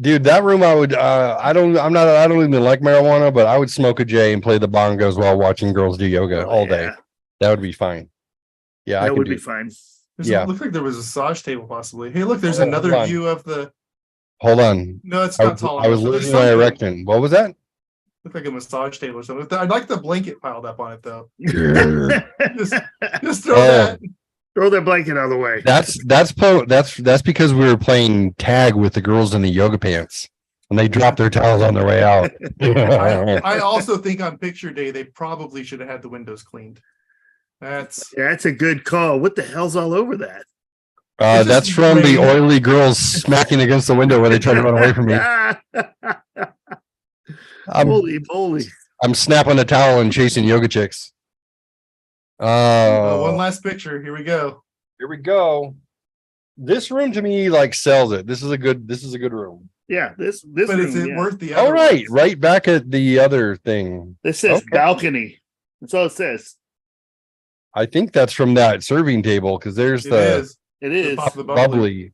Dude, that room I would. I don't even like marijuana, but I would smoke a J and play the bongos while watching girls do yoga Oh, all day. yeah. That would be fine. Yeah, I That can would do. be fine. Yeah. It looked like there was a massage table possibly. Hey, look, there's Oh, another hold on. view of the. Hold on. No, it's I not was, tall I was enough. There's losing my something. erection. What was that? Looked like a massage table or something. I like the blanket piled up on it though. Just throw Oh. that. Throw that blanket out of the way. That's because we were playing tag with the girls in the yoga pants, and they dropped their towels on their way out. I also think on picture day they probably should have had the windows cleaned. That's That's a good call. What the hell's all over that? It's That's just from the rain. oily girls smacking against the window when they try to run away from me. Holy moly. I'm snapping a towel and chasing yoga chicks. one last picture. Here we go. Here we go. This room to me like sells it. This is a good room. Yeah, this But room, is it yeah. worth the other All right, ones? right back at the other thing. This says Okay. balcony. That's all it says. I think that's from that serving table because there's It the is. It The is. pop of the bubbly. bubbly.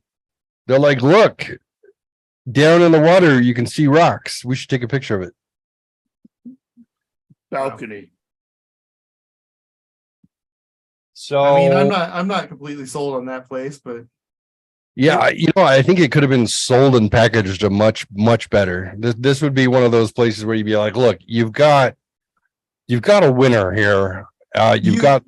They're like, look, down in the water, you can see rocks. We should take a picture of it. Balcony. So I mean, I'm not completely sold on that place, but yeah, I think it could have been sold and packaged a much better. This would be one of those places where you'd be like, look, you've got a winner here. You've got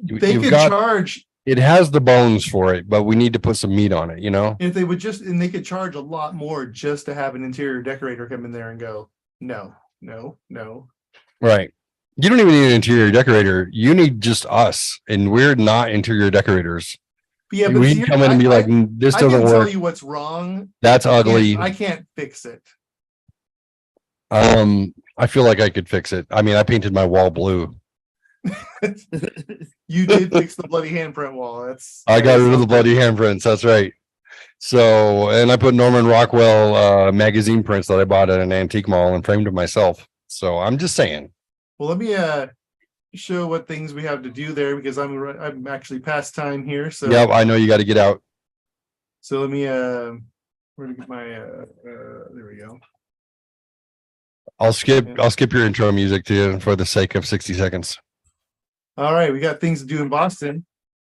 charge it has the bones for it, but we need to put some meat on it, if they would and they could charge a lot more just to have an interior decorator come in there and go, no. Right. You don't even need an interior decorator. You need just us, and we're not interior decorators. Yeah, but We see, come in and be like, this I doesn't can tell work. you what's wrong. That's ugly. I can't fix it. I feel like I could fix it. I mean, I painted my wall blue. You did fix the bloody handprint wall. I got rid of the bloody handprints. That's right. So, and I put Norman Rockwell magazine prints that I bought at an antique mall and framed them myself. So I'm just saying. Well, let me show what things we have to do there because I'm actually past time here. So Yeah, I know you got to get out. So let me where to get my there we go. I'll skip your intro music too for the sake of 60 seconds. All right, we got things to do in Boston.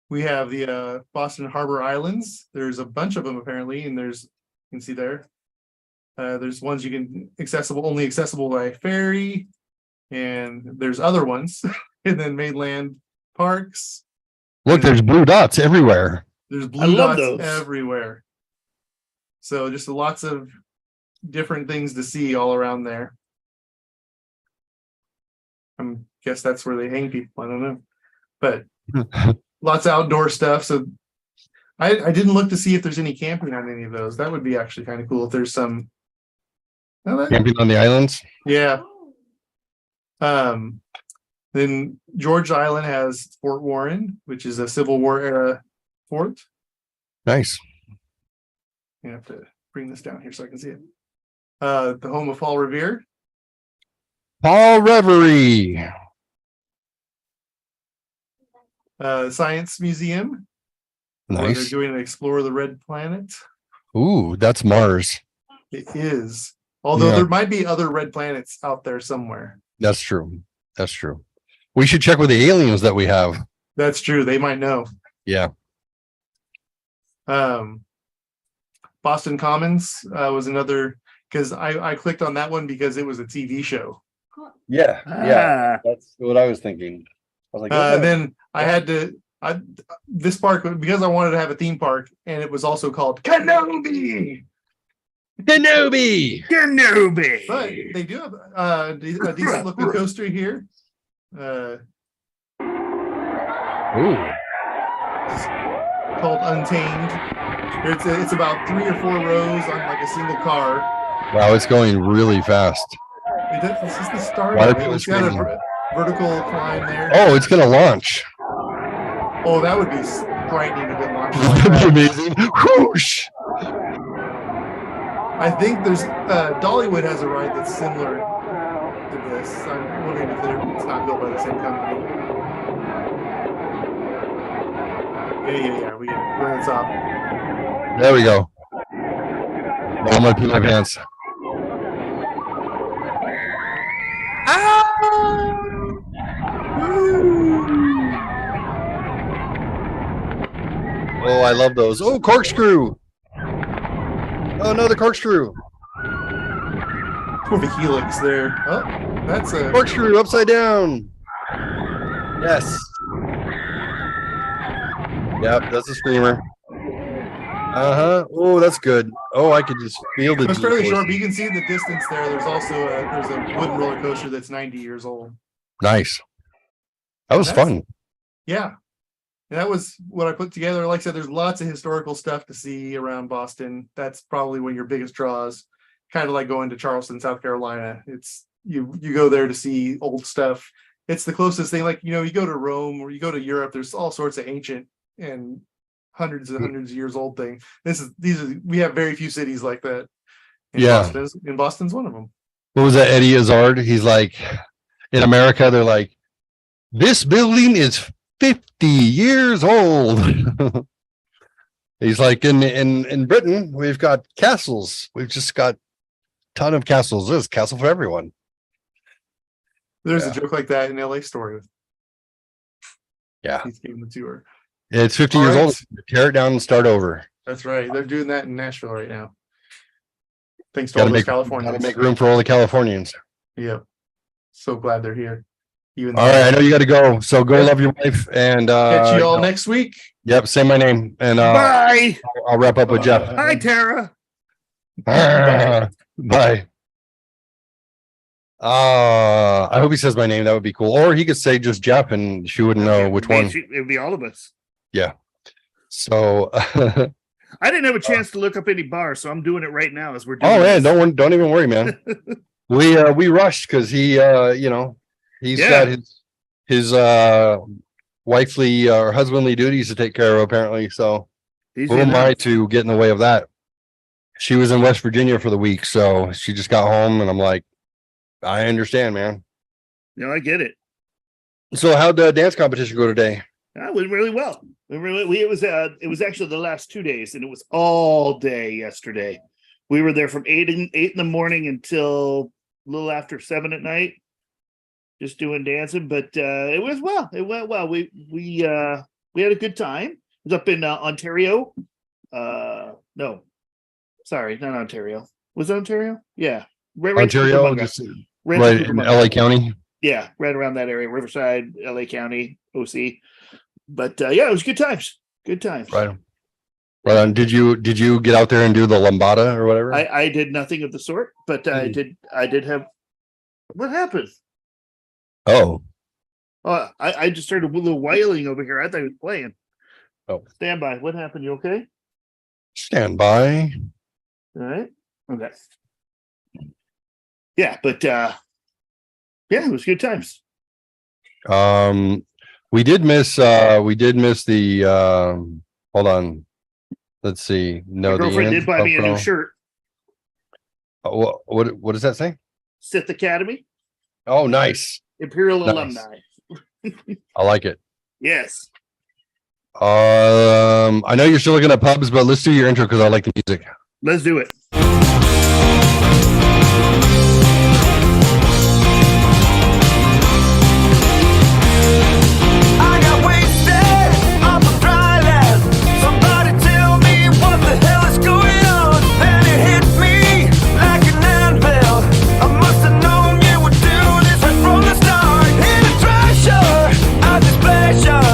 We have the Boston Harbor Islands. There's a bunch of them apparently, and you can see there. There's ones you can only accessible by ferry, and there's other ones, and then mainland parks. Look, there's blue dots everywhere. There's I blue love dots those. everywhere. So just lots of different things to see all around there. I guess that's where they hang people. I don't know, but lots of outdoor stuff. So I didn't look to see if there's any camping on any of those. That would be actually kind of cool if there's some. Camping on the islands. Yeah. Then George Island has Fort Warren, which is a Civil War era fort. Nice. You have to bring this down here so I can see it. The home of Paul Revere. Paul Reverie. Science Museum, where they're Nice. doing an Explore the Red Planet. Ooh, that's Mars. It is. Although Yeah. there might be other red planets out there somewhere. That's true. That's true. We should check with the aliens that we have. That's true. They might know. Yeah. Boston Commons was another, because I clicked on that one because it was a TV show. Yeah. Ah, That's what I was thinking. I was like, Then I had to, this park, because I wanted to have a theme park, and it was also called Kenobi. Kenobi. Kenobi. But they do have a decent looking coaster here. Ooh. Called Untamed. It's about 3 or 4 rows on like a single car. Wow, it's going really fast. This is the start. Why are of it. people It's got a screaming? vertical climb there. Oh, it's gonna launch. Oh, that would be frightening if it launched like That'd be that. amazing. Whoosh. I think there's Dollywood has a ride that's similar to this. I'm wondering if it's not built by the same company. Yeah. We get it. We're on the top. There we go. Oh, I'm gonna pee my pants. Oh, I love those. Oh, corkscrew. Oh no, the corkscrew. For the helix there. Oh, that's a Corkscrew upside down. Yes. Yep, that's a screamer. Oh, that's good. Oh, I could just feel the. It's fairly G-force. short, but you can see in the distance there. There's also there's a wooden roller coaster that's 90 years old. Nice. That was That's- fun. Yeah. And that was what I put together. Like I said, there's lots of historical stuff to see around Boston. That's probably one of your biggest draws. Kind of like going to Charleston, South Carolina. It's you go there to see old stuff. It's the closest thing. Like, you go to Rome or you go to Europe, there's all sorts of ancient and hundreds and hundreds of years old thing. We have very few cities like that. Yeah. Boston's one of them. What was that, Eddie Izzard? He's like, in America, they're like, this building is 50 years old. He's like, in Britain, we've got castles. We've just got a ton of castles. There's a castle for everyone. There's Yeah. a joke like that in LA Story with Yeah. Keith gave the tour. It's 50 All years right. old. Tear it down and start over. That's right. They're doing that in Nashville right now. Thanks to all Gotta those make, gotta Californians. make room for all the Californians. Yeah. So glad they're here. Even All right, I know you got to go. So go love your wife and catch you all next week. Yep, say my name and Bye. I'll wrap up with Jeff. Hi, Tara. Bye. I hope he says my name. That would be cool. Or he could say just Jeff and she wouldn't know which one. It'd be all of us. So I didn't have a chance to look up any bars, so I'm doing it right now as we're doing oh man, this. don't even worry, man. We rushed because he's Yeah. got his wifely or husbandly duties to take care of apparently. So He's who in am there. I to get in the way of that? She was in West Virginia for the week, so she just got home and I'm like, I understand, man. No, I get it. So how'd the dance competition go today? That went really well. It was actually the last 2 days, and it was all day yesterday. We were there from 8 in the morning until a little after 7 at night, just doing dancing. But it was well. It went well. We had a good time. It was up in Ontario. No, sorry, not Ontario. Was it Ontario? Yeah, right Ontario, Cucamonga. just Right right in Cucamonga. LA County. Yeah, right around that area, Riverside, LA County, OC. But yeah, it was good times. Good times. Right on. Right on. Did you get out there and do the lambada or whatever? I did nothing of the sort, but I did have. What happened? Oh, I just heard a little wailing over here. I thought he was playing. Oh. Stand by. What happened? You okay? stand by. All right. Okay. Yeah, but yeah, it was good times. We did miss the hold on. Let's see. No, My girlfriend the did buy me a new Pro. shirt. What does that say? Sith Academy, Oh, nice. Imperial Nice. Alumni. I like it. Yes. I know you're still looking at pubs, but let's do your intro because I like the music. Let's do it. I got wasted on the dry land. Somebody tell me what the hell is going on. And it hit me like an anvil. I must have known you would do this right from the start. In a treasure of displeasure,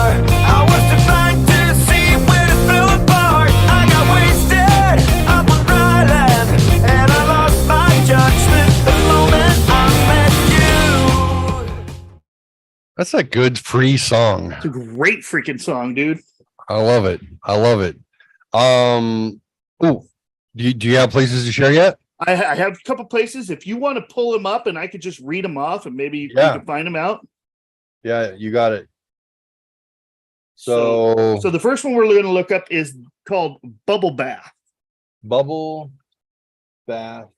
I was defined to see when it fell apart. I got wasted on the dry land, and I lost my judgment the moment I met you. That's a good free song. It's a great freaking song, dude. I love it. I love it. Ooh, do you have places to share yet? I have a couple places. If you want to pull them up and I could just read them off and maybe you Yeah. can find them out. Yeah, you got it. So So the first one we're going to look up is called Bubble Bath. Bubble Bath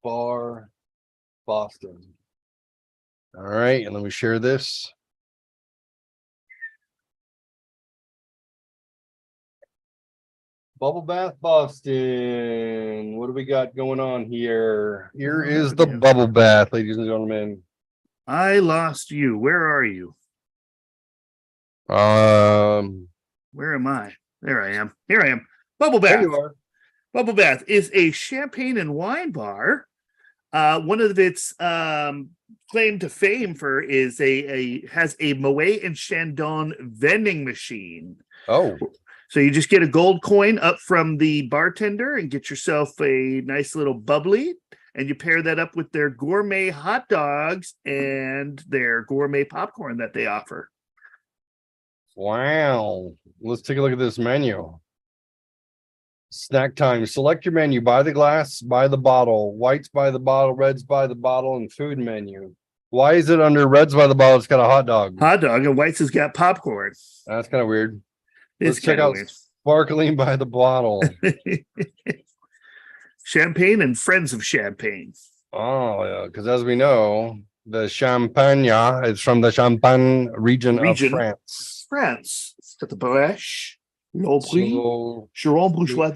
Bar, Boston. All right, and let me share this. Bubble Bath Boston. What do we got going on here? Here is the bubble bath, ladies and gentlemen. I lost you. Where are you? Where am I? There I am. Here I am. Bubble There Bath. you are. Bubble Bath is a champagne and wine bar. One of its claim to fame for is has a Moet and Chandon vending machine. Oh, So you just get a gold coin up from the bartender and get yourself a nice little bubbly, and you pair that up with their gourmet hot dogs and their gourmet popcorn that they offer. wow. Let's take a look at this menu. Snack time. Select your menu. Buy the glass, buy the bottle. Whites by the bottle, reds by the bottle, and food menu. Why is it under reds by the bottle? It's got a hot dog. Hot dog, and White's has got popcorn. That's kind of weird. It's Let's check out sparkling by the bottle. weird. Champagne and friends of champagne. Oh, yeah, because as we know, the Champagne is from the Champagne region of France. France. It's got the Brèche, L'Aubry, So Chiron Bourgeois.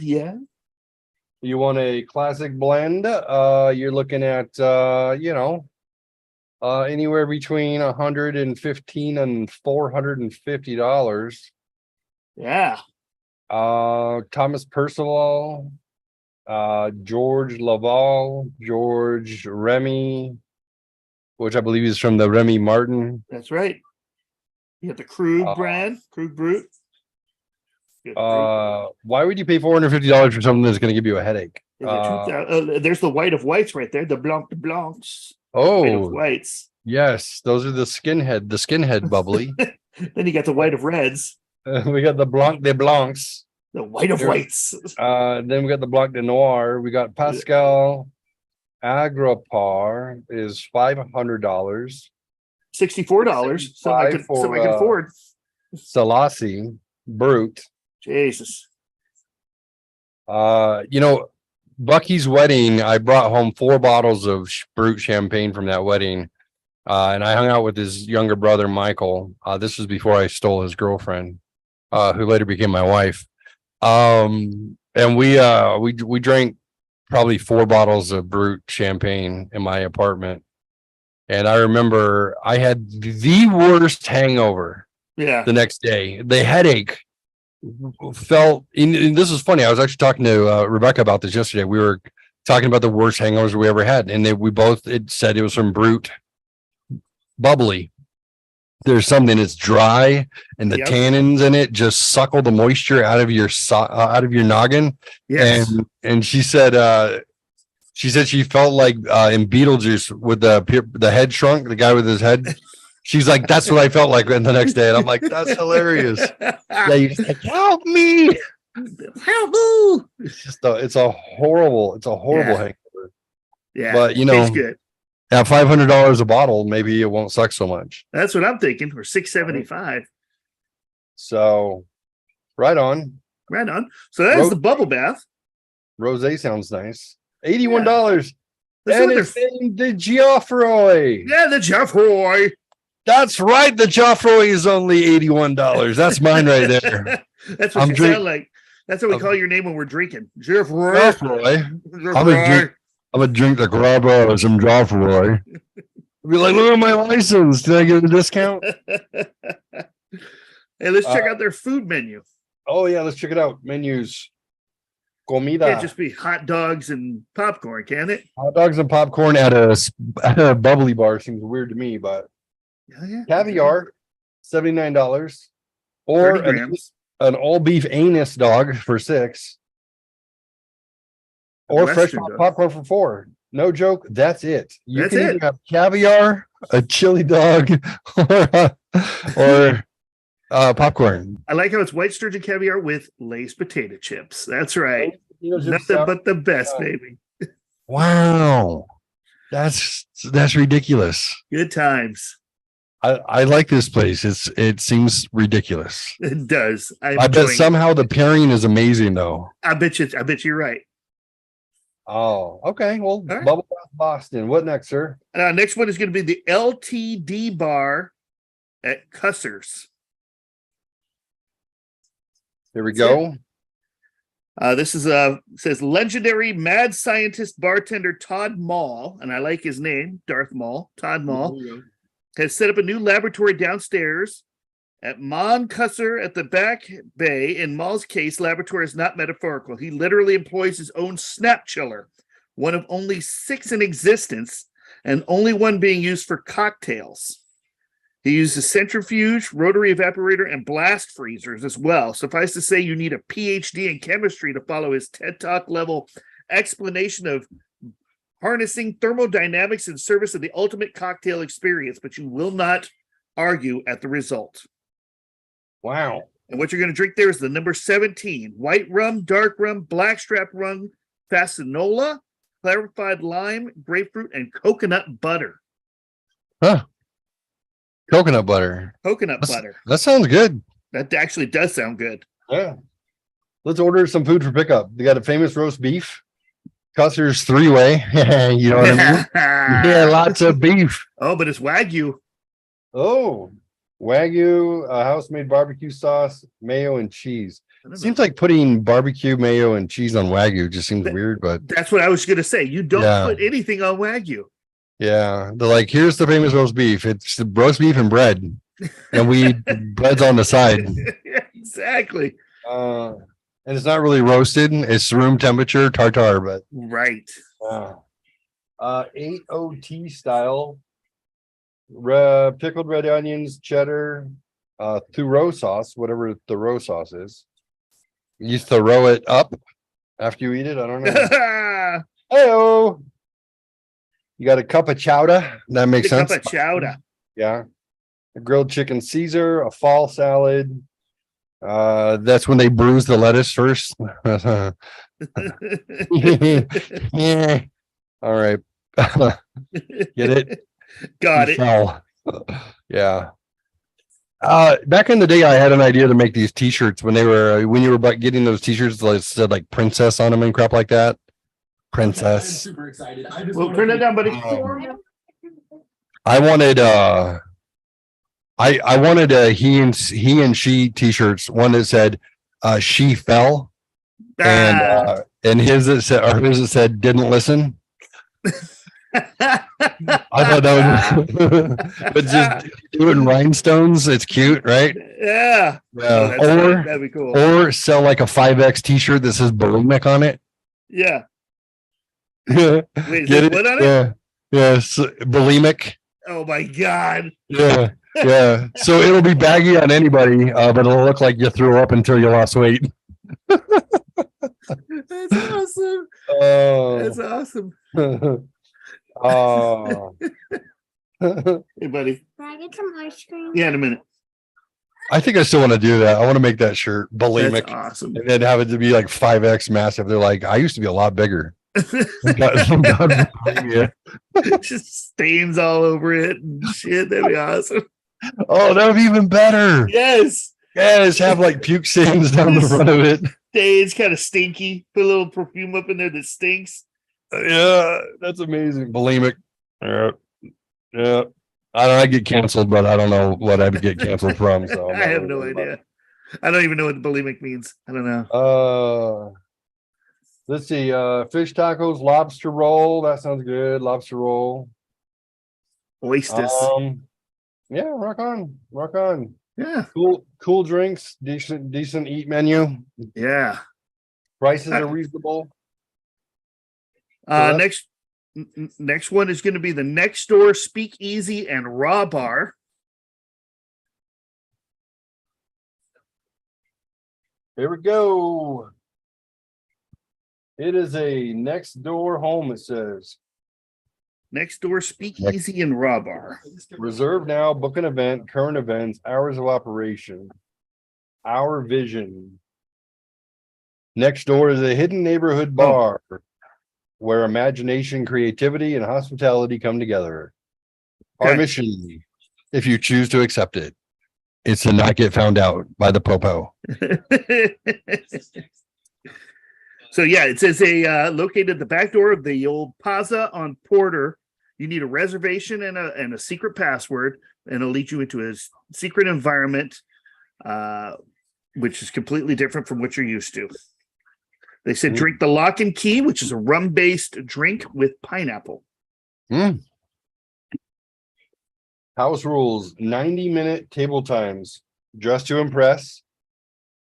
you want a classic blend? You're looking at anywhere between $115 and $450. Yeah. Thomas Percival, George Laval, George Remy, which I believe is from the Remy Martin. That's right. You got the Krug brand, Krug Brut. Good Why would you pay $450 for something that's going to give you a headache? there's the white of whites right there, the Blanc de Blancs. White of Oh, whites. yes, those are the skinhead bubbly. Then you got the white of reds, We got the Blanc de Blancs. the white of There- whites. Then we got the Blanc de Noir. We got Pascal Agrapar is $500. $64. Something I can for, afford. Selassie Brute. Jesus. Bucky's wedding, I brought home 4 bottles of Brute champagne from that wedding. And I hung out with his younger brother, Michael. This was before I stole his girlfriend, who later became my wife. And we drank probably 4 bottles of Brute champagne in my apartment. And I remember I had the worst hangover Yeah. the next day. The headache felt, and this is funny. I was actually talking to Rebecca about this yesterday. We were talking about the worst hangovers we ever had. And it said it was from Brute bubbly. There's something that's dry and the Yep. tannins in it just suckle the moisture out of your noggin. Yes. And she said she felt like in Beetlejuice with the head shrunk, the guy with his head. She's like, that's what I felt like the next day. And I'm like, that's hilarious. Yeah, you're just like, help me. Help me. It's a horrible Yeah. hangover. Yeah. But Tastes good. at $500 a bottle, maybe it won't suck so much. That's what I'm thinking. For $675. So right on. Right on. So that's Rose- the bubble bath. Rosé sounds nice. $81. That's And what it's named the Geoffroy. Yeah, the Jeff Roy. That's right. The Joffroy is only $81. That's mine right there. That's what I'm you drink- sound like. That's what we call your name when we're drinking. Jeffrey. Joffroy. Jeffrey. I'm gonna drink the grab of some Joffroy. Be like, look at my license. Did I get a discount? Hey, let's check out their food menu. Oh yeah, let's check it out. Menus. Comida. Can't just be hot dogs and popcorn, can it? Hot dogs and popcorn at a bubbly bar seems weird to me, but Yeah. caviar, $79. Or 30 grams. an all beef anus dog for $6. Or fresh Western dog. popcorn for $4. No joke, that's it. You That's can it. either have caviar, a chili dog, or popcorn. I like how it's white sturgeon caviar with Lay's potato chips. That's right. You know, Nothing but the best, Yeah. baby. wow. That's ridiculous. Good times. I like this place. It seems ridiculous. It does. I bet somehow the pairing is amazing though. I bet you're right. Oh, okay. Well, right. Bubble Bath Boston. What next, sir? Next one is going to be the LTD bar at Cussers. Here we That's go. This is says legendary mad scientist bartender Todd Mall, and I like his name, Darth Maul. Todd Mall has set up a new laboratory downstairs at Mon Cusser at the back bay. In Maul's case, laboratory is not metaphorical. He literally employs his own snap chiller, one of only 6 in existence, and only one being used for cocktails. He uses centrifuge, rotary evaporator, and blast freezers as well. Suffice to say, you need a PhD in chemistry to follow his TED Talk level explanation of harnessing thermodynamics in service of the ultimate cocktail experience, but you will not argue at the result. Wow. And what you're going to drink there is the number 17, white rum, dark rum, blackstrap rum, fascinola, clarified lime, grapefruit, and coconut butter. Huh. Coconut butter. Coconut butter. That sounds good. That actually does sound good. Yeah. Let's order some food for pickup. They got a famous roast beef. Custer's 3-way. You know what I mean? Yeah, lots of beef. Oh, but it's Wagyu. Oh, Wagyu, house-made barbecue sauce, mayo, and cheese. Seems like putting barbecue, mayo, and cheese on Wagyu just seems weird, but That's what I was going to say. You don't Yeah. put anything on Wagyu. yeah, they're like, here's the famous roast beef. It's the roast beef and bread, and bread's on the side. Yeah, exactly. And it's not really roasted. It's room temperature tartar, but Right. 8OT style, pickled red onions, cheddar, Thoreau sauce, whatever Thoreau sauce is. You throw it up after you eat it. I don't know. Hey-o. You got a cup of chowder. That makes A cup sense. of chowder. Yeah. A grilled chicken Caesar, a fall salad. That's when they bruise the lettuce first. Yeah. All right. Get it? Got it. Fell. Yeah. Back in the day, I had an idea to make these T-shirts when you were getting those T-shirts that said like princess on them and crap like that. Princess. Super excited. I just Well, wanna turn it be- down, buddy. I wanted I wanted a he and she T-shirts. One that said she fell, Ah. and his it said didn't listen. I thought that would, but just do it in rhinestones. It's cute, right? Yeah. Oh, that's Or that'd be cool. or sell like a 5X T-shirt that says bulimic on it. Yeah. Get Wait, is it what on it? Yeah, yes, bulimic. Oh my God. Yeah, yeah. So it'll be baggy on anybody, but it'll look like you threw up until you lost weight. That's awesome. Oh, That's awesome. oh. Hey, buddy. Can I get some ice cream? Yeah, in a minute. I think I still want to do that. I want to make that shirt That's bulimic awesome. and then have it to be like 5X massive. They're like, I used to be a lot bigger. Just stains all over it and shit. That'd be awesome. Oh, that would be even better. Yes. Yes, have like puke stains down the front of it. Stains kind of stinky. Put a little perfume up in there that stinks. Yeah, that's amazing. Bulimic. Yeah. Yeah. I don't know, I get canceled, but I don't know what I would get canceled from. So I'm I not have really no worried about idea. I don't even know what bulimic means. I don't know. it. Let's see, fish tacos, lobster roll. That sounds good. Lobster roll. Oysters. Yeah, rock on, rock on. Yeah. Cool drinks, decent eat menu. Yeah. Prices are reasonable. So that's- Next one is going to be the Next Door Speakeasy and Raw Bar. Here we go. It is a next door home, it says. Next Door Speakeasy and Raw Bar. Reserve now, book an event, current events, hours of operation. Our vision. Next door is a hidden neighborhood bar where imagination, creativity, and hospitality come together. Our Okay. mission, if you choose to accept it, is to not get found out by the popo. So yeah, it says located at the back door of the old Plaza on Porter. You need a reservation and a secret password, and it'll lead you into a secret environment, which is completely different from what you're used to. They said drink the Lock and Key, which is a rum-based drink with pineapple. House rules, 90-minute table times, dress to impress.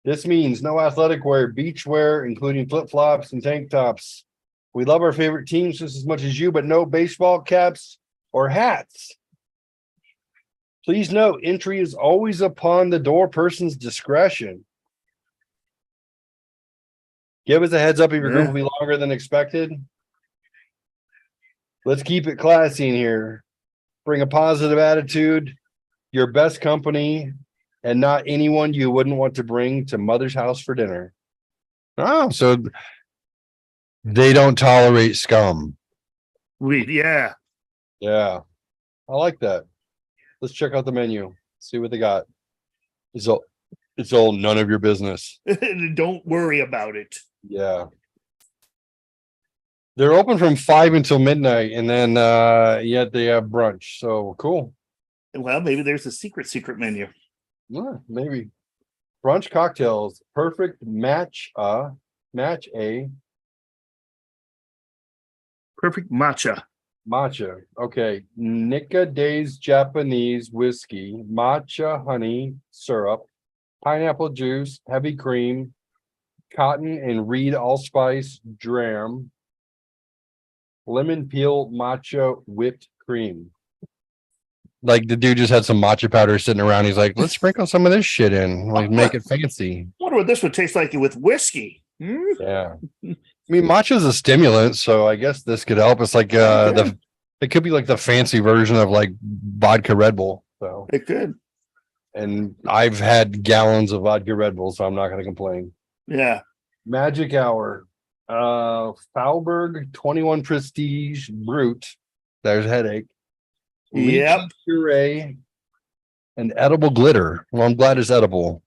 This means no athletic wear, beach wear, including flip-flops and tank tops. We love our favorite teams just as much as you, but no baseball caps or hats. Please note, entry is always upon the door person's discretion. Give us a heads up if your group will be longer than expected. Let's keep it classy in here. Bring a positive attitude, your best company, and not anyone you wouldn't want to bring to mother's house for dinner. Oh, so they don't tolerate scum. Yeah. Yeah, I like that. Let's check out the menu, see what they got. It's all none of your business. Don't worry about it. Yeah. They're open from 5 until midnight, and then yet they have brunch. So cool. Well, maybe there's a secret menu. Yeah, maybe. Brunch cocktails, perfect match a Perfect matcha. matcha. Okay. Nika Days Japanese whiskey, matcha honey syrup, pineapple juice, heavy cream, cotton and reed allspice dram, lemon peel matcha whipped cream. Like the dude just had some matcha powder sitting around. He's like, let's sprinkle some of this shit in. Like, make it fancy. Wonder what this would taste like with whiskey. Yeah. I mean, matcha is a stimulant, so I guess this could help. It's like it could be like the fancy version of like vodka Red Bull. So It could. and I've had gallons of vodka Red Bull, so I'm not gonna complain. Yeah. Magic Hour. Falberg 21 Prestige Brute. There's headache. Yep. Lychee puree and edible glitter. Well, I'm glad it's edible.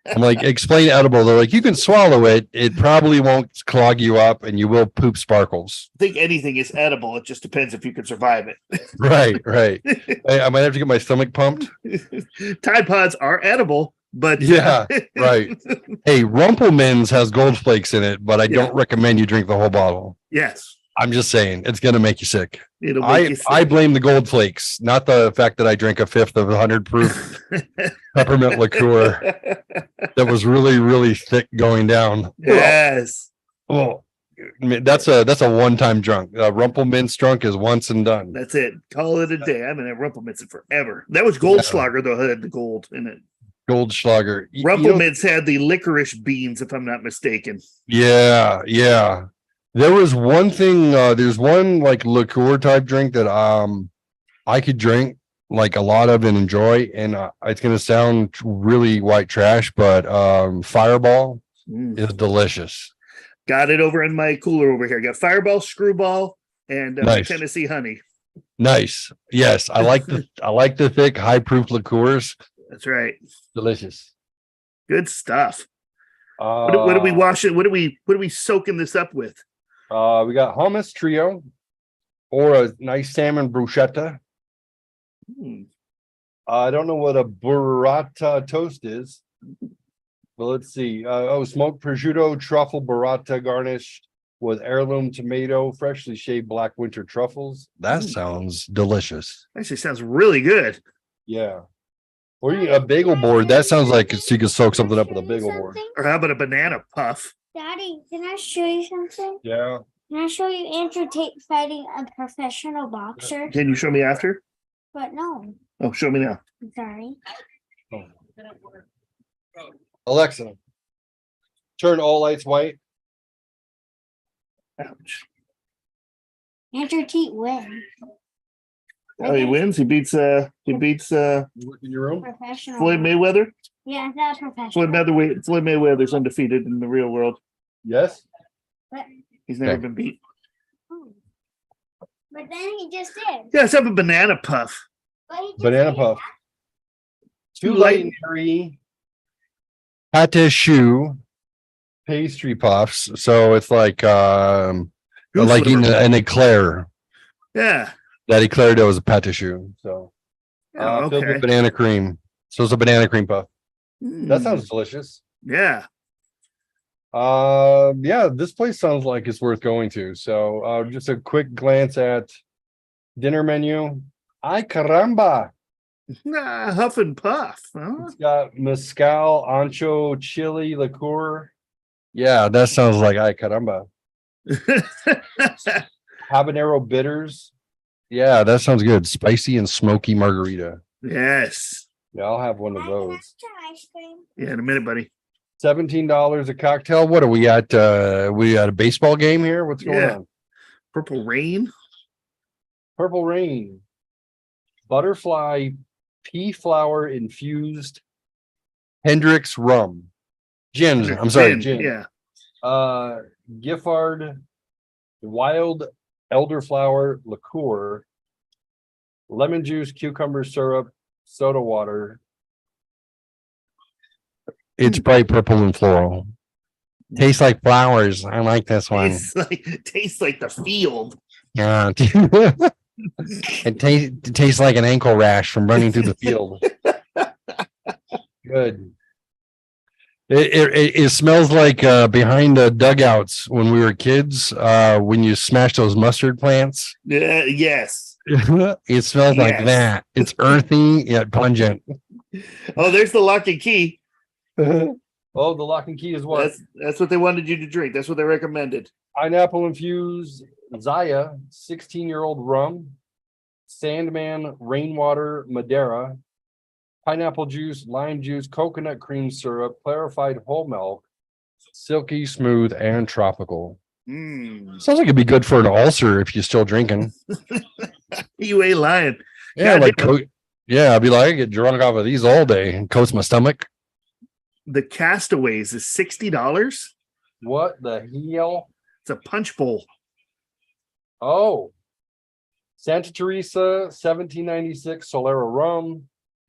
I'm like, explain edible. They're like, you can swallow it. It probably won't clog you up and you will poop sparkles. I think anything is edible. It just depends if you can survive it. Right. I might have to get my stomach pumped. Tide Pods are edible, but Yeah, right. Hey, Rumpelmans has gold flakes in it, but I don't recommend you drink the whole bottle. Yes. I'm just saying it's gonna make you sick. It'll make you sick. I blame the gold flakes, not the fact that I drank a fifth of 100 proof peppermint liqueur that was really, really thick going down. Yes. Oh, that's a one-time drunk. Rumpelmints drunk is once and done. That's it. Call it a day. I haven't had Rumpelmints forever. That was Goldschlager, though, had the gold in it. Goldschlager. Rumpelmints had the licorice beans, if I'm not mistaken. Yeah. There was one thing, there's one like liqueur type drink that I could drink like a lot of and enjoy, and it's gonna sound really white trash, but Fireball is delicious. Got it over in my cooler over here. Got Fireball, Screwball, and Nice. Tennessee Honey. Nice. Yes, I like the thick, high proof liqueurs. That's right. Delicious. Good stuff. What do we wash it? What are we soaking this up with? We got hummus trio, or a nice salmon bruschetta. Hmm. I don't know what a burrata toast is. But let's see. Smoked prosciutto truffle burrata garnished with heirloom tomato, freshly shaved black winter truffles. That sounds delicious. Actually sounds really good. Yeah. Or you a bagel board. That sounds like you could soak something up with a bagel board. Or how about a banana puff? Daddy, can I show you something? Yeah. Can I show you Andrew Tate fighting a professional boxer? Can you show me after? But no, Oh, show me now. I'm sorry. Alexa, turn all lights white. Ouch. Andrew Tate wins. Oh, he wins. He beats Look in your room. Professional. Floyd Mayweather. Yeah, that's professional. Floyd Mayweather's undefeated in the real world. Yes. He's never Okay. been beat. Oh. But then he just did. Yeah, let's have a banana puff. But he just Banana did. puff. Two Too light light. and airy pate choux pastry puffs. So it's like eating an eclair. Yeah. That eclair dough is a pate choux. So Oh, filled okay. with banana cream. So it's a banana cream puff. That Mm, sounds delicious. yeah. Yeah, this place sounds like it's worth going to. So just a quick glance at dinner menu. Ay caramba. Nah, huff and puff. Huh? It's got mezcal, ancho, chili, liqueur. Yeah, that sounds like ay caramba. Habanero bitters. Yeah, that sounds good. Spicy and smoky margarita. Yes. Yeah, I'll have one of I have an those. extra ice cream. Yeah, in a minute, buddy. $17 a cocktail. What are we at? We at a baseball game here? What's going Yeah. on? Purple rain. Purple Rain, Butterfly, pea flower infused Hendrix rum. Gin. I'm sorry, gin. Yeah. Giffard, wild elderflower liqueur, lemon juice, cucumber syrup, soda water. It's bright purple and floral. Tastes like flowers. I like this one. Tastes like the field. Yeah. It tastes like an ankle rash from running through the field. Good. It smells like behind the dugouts when we were kids, when you smash those mustard plants. Yeah. Yes. It smells like Yes. that. It's earthy yet pungent. Oh, there's the lock and key. Oh, the lock and key is what? That's what they wanted you to drink. That's what they recommended. Pineapple infused Zaya, 16-year-old rum, Sandman rainwater Madeira, pineapple juice, lime juice, coconut cream syrup, clarified whole milk, silky smooth and tropical. Mm. Sounds like it'd be good for an ulcer if you're still drinking. You ain't lying. Yeah, God, I'd be like, I get drunk off of these all day and coats my stomach. The Castaways is $60. What the hell? It's a punch bowl. Oh, Santa Teresa, 1796 Solera rum,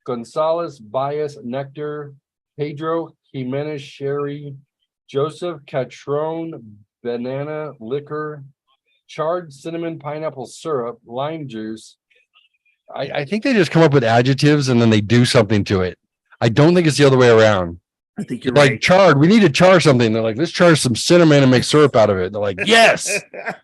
Gonzalez Bias nectar, Pedro Jimenez sherry, Joseph Catron banana liquor, charred cinnamon pineapple syrup, lime juice. I think they just come up with adjectives and then they do something to it. I don't think it's the other way around. I think you're Like right. charred, we need to char something. They're like, let's char some cinnamon and make syrup out of it. They're like, yes,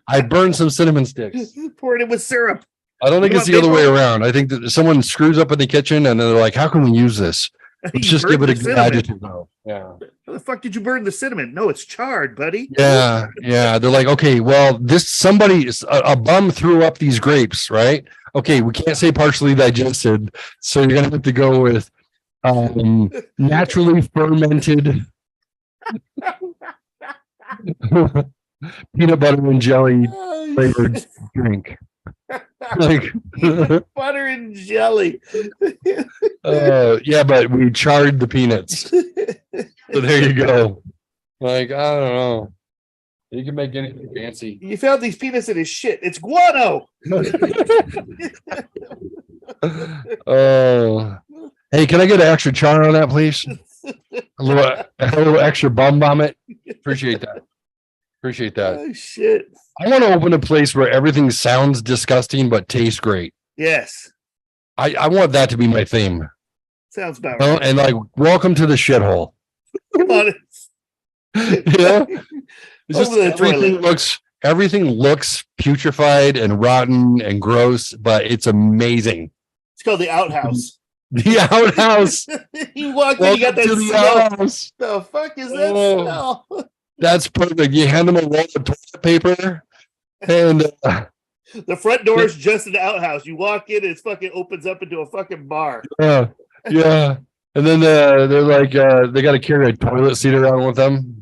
I burned some cinnamon sticks. Pour it in with syrup. I don't think You it's want the other way maple? around. I think that someone screws up in the kitchen and then they're like, how can we use this? Let's You just give burned it a the good cinnamon. adjective. No. Yeah. How the fuck did you burn the cinnamon? No, it's charred, buddy. Yeah. Yeah. They're like, okay, well, a bum threw up these grapes, right? Okay. We can't say partially digested. So you're going to have to go with naturally fermented peanut butter and jelly flavored drink. Like, Butter and jelly. yeah, but we charred the peanuts. So there you go. Like, I don't know. You can make anything fancy. You found these peanuts in his shit. It's guano. Oh, hey, can I get an extra char on that, please? A little extra bum vomit. Appreciate that. Appreciate that. Oh shit. I want to open a place where everything sounds disgusting but tastes great. Yes, I want that to be my theme. sounds about You know? right. And like, welcome to the shithole. Come on, You know? It's just Over the toilet. everything looks putrefied and rotten and gross, but it's amazing. It's called the outhouse. The outhouse. You walk in, you got Welcome that to the smell. outhouse. The fuck is that Oh. smell? That's perfect. You hand them a roll of toilet paper, and The front door is just an outhouse. You walk in, it fucking opens up into a fucking bar. yeah, and then they're like, they got to carry a toilet seat around with them.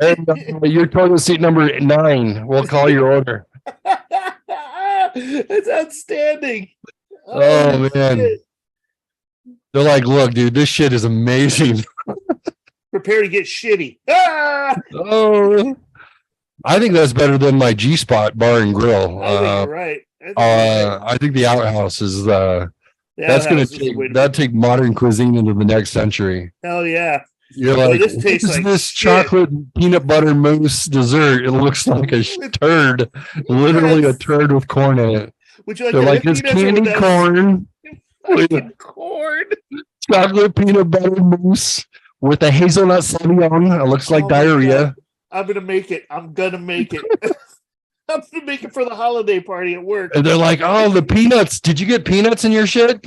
And your toilet seat number 9. We'll call your order. It's outstanding. Oh, man. shit. They're like, look, dude, this shit is amazing. Prepare to get shitty. Ah! Oh, I think that's better than my G Spot Bar and Grill. I think you're right. I think the outhouse is The that's going outhouse to is the way take to go. take modern cuisine into the next century. Hell yeah. You're Boy, like, this what tastes is like this shit. chocolate peanut butter mousse dessert? It looks like a turd, literally a Yes. turd with corn in it. Would you like They're to like, have it's peanuts or candy without corn, fucking corn? chocolate peanut butter mousse with a hazelnut sauvignon. It looks like Oh my diarrhea. God. I'm gonna make it. I'm gonna make it. I'm gonna make it for the holiday party at work. And they're like, oh, the peanuts. Did you get peanuts in your shit?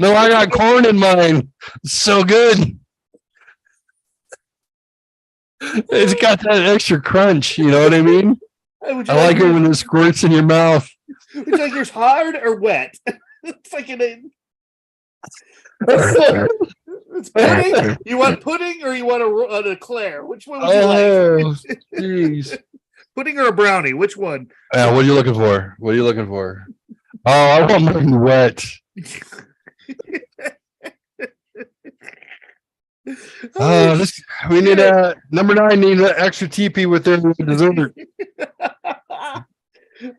No, I got corn in mine. It's so good. It's got that extra crunch. You know what I mean? Hey, would you I like it yours- when it squirts in your mouth. Would you like yours hard or wet? It's like it's pudding. You want pudding or you want an eclair? Which one would you Oh, like? jeez. Pudding or a brownie? Which one? What are you looking for? What are you looking for? Oh, I want mine wet. We need number 9 need an extra teepee with their dessert.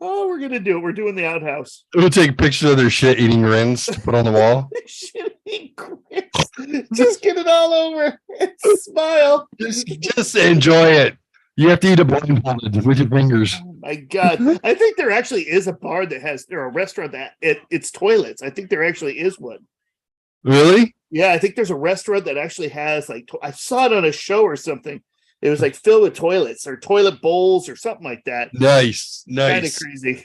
Oh, we're gonna do it. We're doing the outhouse. We'll take pictures of their shit eating rinse to put on the wall. Shitty grits. Just get it all over. Smile. Just enjoy it. You have to eat it blindfolded with your fingers. Oh my God. I think there actually is a bar that has, or a restaurant that it's toilets. I think there actually is one. Really? Yeah, I think there's a restaurant that actually has like, I saw it on a show or something. It was like filled with toilets or toilet bowls or something like that. Nice. Kind of Nice. crazy.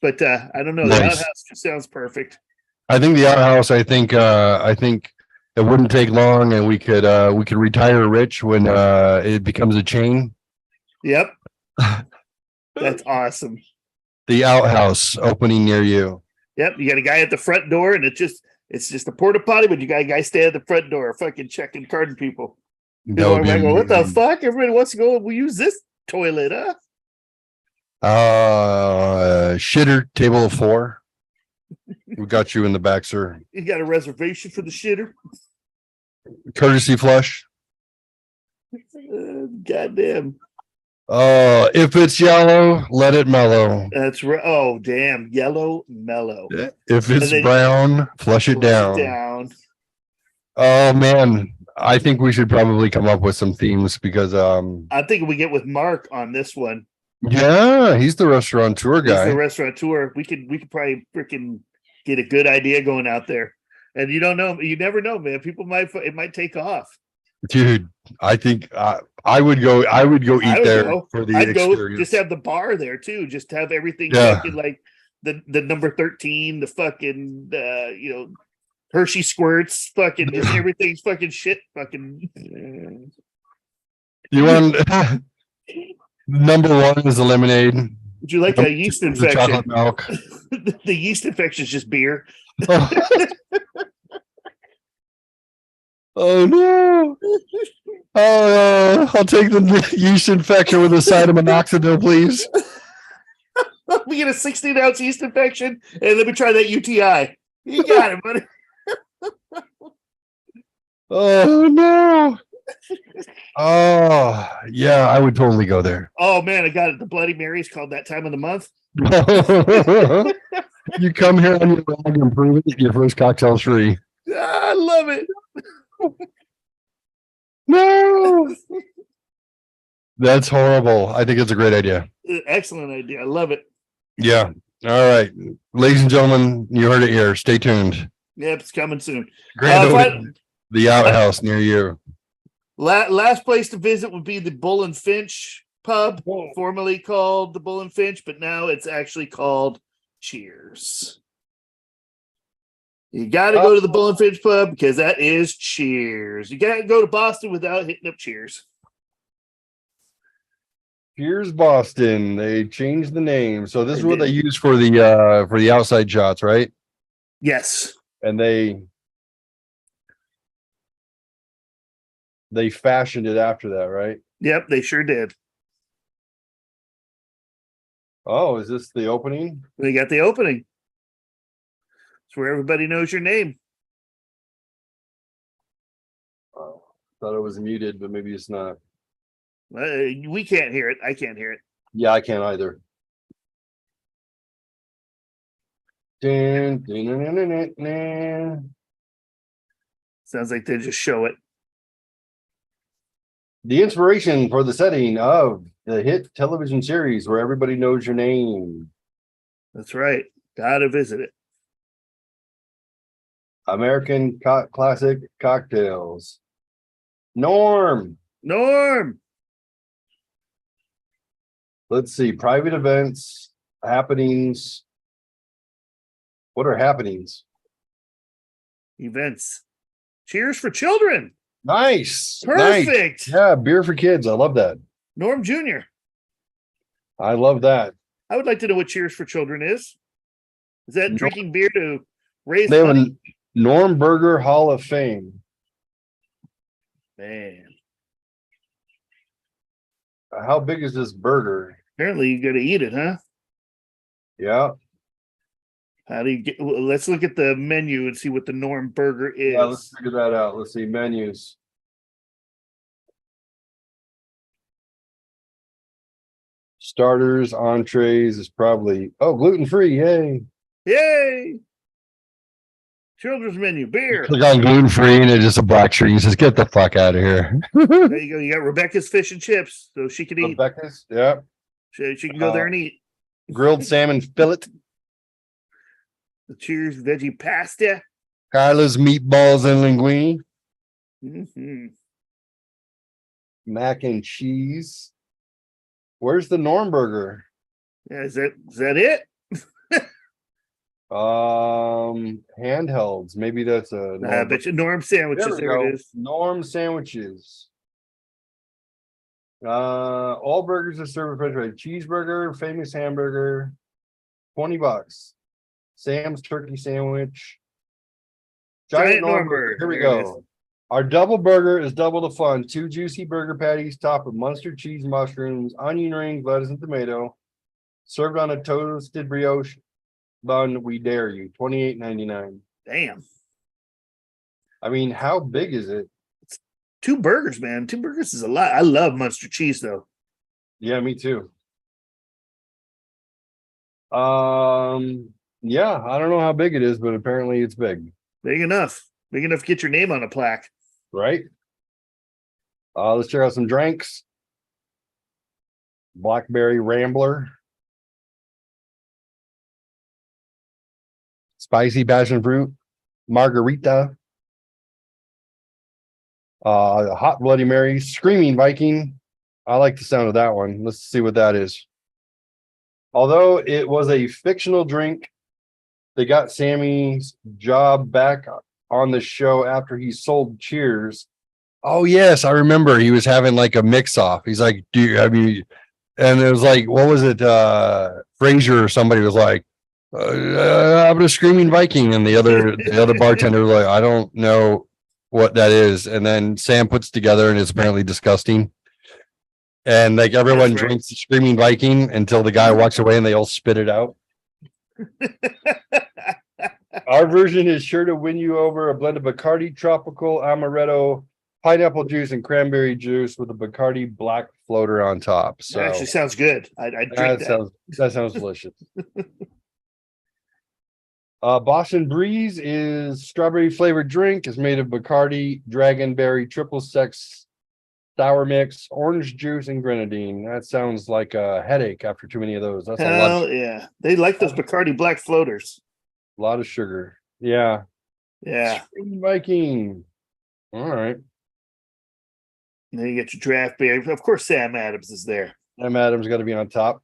But I don't know. Nice. The outhouse just sounds perfect. I think the outhouse, I think it wouldn't take long and we could retire rich when it becomes a chain. Yep. That's awesome. The outhouse opening near you. Yep. You got a guy at the front door and it's just a porta potty, but you got a guy stay at the front door fucking checking carding people. That would be Like, what the amazing. fuck? Everybody wants to go. We use this toilet, huh? Shitter, table of 4. We got you in the back, sir. You got a reservation for the shitter? Courtesy flush. Goddamn. If it's yellow, let it mellow. That's right. Oh, damn. Yellow mellow. If it's then- brown, flush it down. Down. Oh man, I think we should probably come up with some themes because I'm thinking we get with Mark on this one. yeah, he's the restaurateur He's guy. the restaurateur. We could probably freaking get a good idea going out there. And you don't know, you never know, man. It might take off. Dude, I think I would go I eat would there go. for the I'd go experience. just have the bar there too. Just have everything Yeah. fucking like the number 13, the fucking Hershey squirts, fucking just everything's fucking shit, fucking. You want number 1 is the lemonade. Would you like a yeast The infection? chocolate milk. The yeast infection is just beer. Oh no! Oh, I'll take the yeast infection with a side of minoxidil, please. We get a 16-ounce yeast infection, and let me try that UTI. You got it, buddy. Oh no! Oh yeah, I would totally go there. Oh man, I got it. The Bloody Mary's called that time of the month. You come here on your rag and prove it. Your first cocktail's free. I love it. No. That's horrible. I think it's a great idea. Excellent idea. I love it. Yeah. All right. Ladies and gentlemen, you heard it here. Stay tuned. Yep, it's coming soon. Grand fi- opening, the outhouse near you. Last place to visit would be the Bull and Finch pub, formerly called the Bull and Finch, but now it's actually called Cheers. You got to go to the Bull and Finch pub because that is Cheers. You got to go to Boston without hitting up Cheers. Cheers, Boston. They changed the name. So this is They what they did. use for the outside shots, right? Yes. And they fashioned it after that, right? Yep, they sure did. Oh, is this the opening? They got the opening. It's where everybody knows your name. Oh, thought it was muted, but maybe it's not. We can't hear it. I can't hear it. Yeah, I can't either. Dun, dun, dun, dun, dun, dun, dun. Sounds like they just show it. The inspiration for the setting of the hit television series Where Everybody Knows Your Name. That's right. Gotta visit it. American classic cocktails. Norm. Norm. Let's see. Private events, happenings. What are happenings? Events. Cheers for children. Nice. Nice. Perfect. Yeah, beer for kids. I love that. Norm Jr. I love that. I would like to know what Cheers for Children is. Is that drinking beer to raise They have a money? Norm Burger Hall of Fame. Man, How big is this burger? apparently you got to eat it, huh? Yeah. How do you get? Well, let's look at the menu and see what the Norm Burger is. Yeah, let's figure that out. Let's see. Menus. Starters, entrees is probably gluten-free. Yay. Yay! Children's menu beer. Click on gluten-free and it's just a black screen. Says, get the fuck out of here. There you go. You got Rebecca's fish and chips, so she can eat. Rebecca's, yeah. She can go there and eat. Grilled salmon fillet. The Cheers veggie pasta. Carla's meatballs and linguine. Mhm. Mac and cheese. Where's the Norm Burger? Yeah, is that it? Handhelds. Maybe that's a I bet you Norm sandwiches. There it is. Norm sandwiches. All burgers are served with French fries. Cheeseburger, famous hamburger, $20. Sam's turkey sandwich. Giant Norm burger. Here we There it go. Our double burger is double the fun. 2 juicy burger patties topped with mustard, cheese, mushrooms, onion rings, lettuce, and tomato. Served on a toasted brioche bun. We dare you. $28.99. Damn. I mean, how big is it? 2 burgers, man. 2 burgers is a lot. I love mustard cheese though. Yeah, me too. Yeah, I don't know how big it is, but apparently it's big, Big enough. Big enough to get your name on a plaque. right? Let's check out some drinks. Blackberry Rambler. Spicy passion fruit. Margarita. Hot Bloody Mary. Screaming Viking. I like the sound of that one. Let's see what that is. Although it was a fictional drink, they got Sammy's job back on the show after he sold Cheers. Oh yes, I remember he was having like a mix off. He's like, "Do you have you?" And it was like, what was it? Frazier or somebody was like, "I'm a Screaming Viking," and the other bartender was like, "I don't know what that is." And then Sam puts together, and it's apparently disgusting. And like everyone That's right. drinks the Screaming Viking until the guy walks away, and they all spit it out. Our version is sure to win you over. A blend of Bacardi tropical amaretto, pineapple juice, and cranberry juice with a Bacardi black floater on top. So That actually sounds good. I drink that. that sounds delicious. Boston Breeze is strawberry flavored drink. Is made of Bacardi, Dragonberry, triple sec sour mix, orange juice, and grenadine. That sounds like a headache after too many of those. That's a Hell yeah. They like those Bacardi Black floaters. lot of sugar. Yeah. Yeah. Spring Viking. All right. And then you get your draft beer. Of course, Sam Adams is there. Sam Adams got to be on top.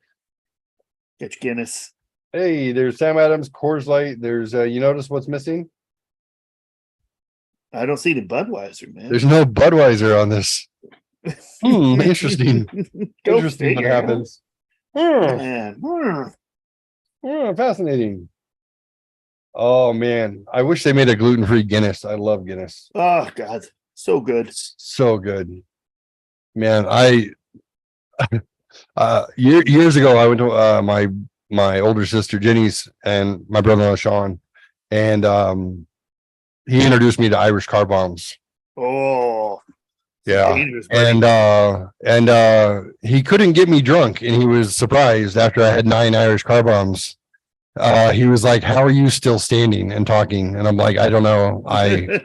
Get your Guinness. Hey, there's Sam Adams, Coors Light. There's you notice what's missing? I don't see the Budweiser, man. There's no Budweiser on this. Interesting. Go Interesting what figure. happens. Man. Fascinating. Oh man, I wish they made a gluten-free Guinness. I love Guinness. Oh God, so good. So good. Man, years ago I went to my older sister Jenny's and my brother-in-law Sean, and he introduced me to Irish car bombs. Oh, Yeah. dangerous, buddy. And he couldn't get me drunk, and he was surprised after I had 9 Irish car bombs. He was like, "How are you still standing and talking?" And I'm like, "I don't know. I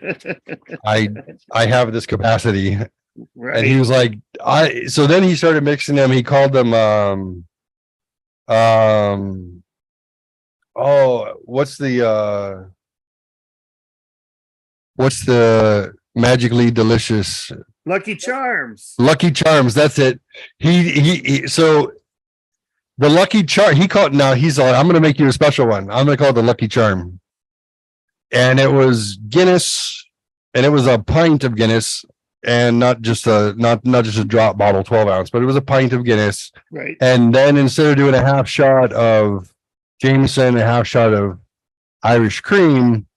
have this capacity." And he right. was like, so then he started mixing them. He called them what's the magically delicious Lucky Charms. Lucky Charms? That's it. So the Lucky Charm, he's like, I'm gonna make you a special one. I'm gonna call it the Lucky Charm. And it was Guinness, and it was a pint of Guinness, and not just a drop bottle, 12 ounce, but it was a pint of Guinness. Right. And then instead of doing a half shot of Jameson, a half shot of Irish cream,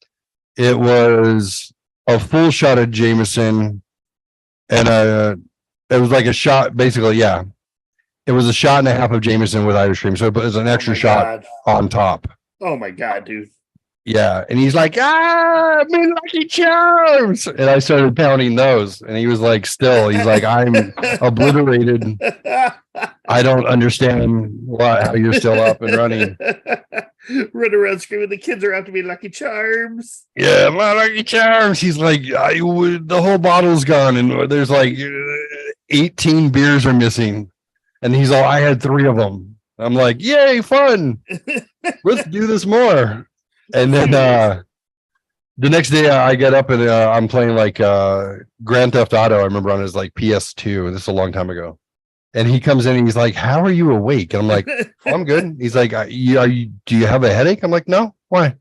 it was a full shot of Jameson, and it was like a shot, basically. Yeah, it was a shot and a half of Jameson with Irish cream, so it was an extra shot on top. Oh my God, dude. Yeah, and he's like, me Lucky Charms, and I started pounding those, and he was like, he's like, I'm obliterated. I don't understand how you're still up and running. Run around screaming, the kids are after me, Lucky Charms. Yeah, my Lucky Charms. He's like, the whole bottle's gone, and there's like 18 beers are missing, and he's all, I had 3 of them. I'm like, yay, fun. Let's do this more. And then the next day I get up and I'm playing like Grand Theft Auto. I remember on his like PS2. This is a long time ago. And he comes in and he's like, "How are you awake?" And I'm like, "Oh, I'm good." He's like, do you have a headache?" I'm like, "No, why?"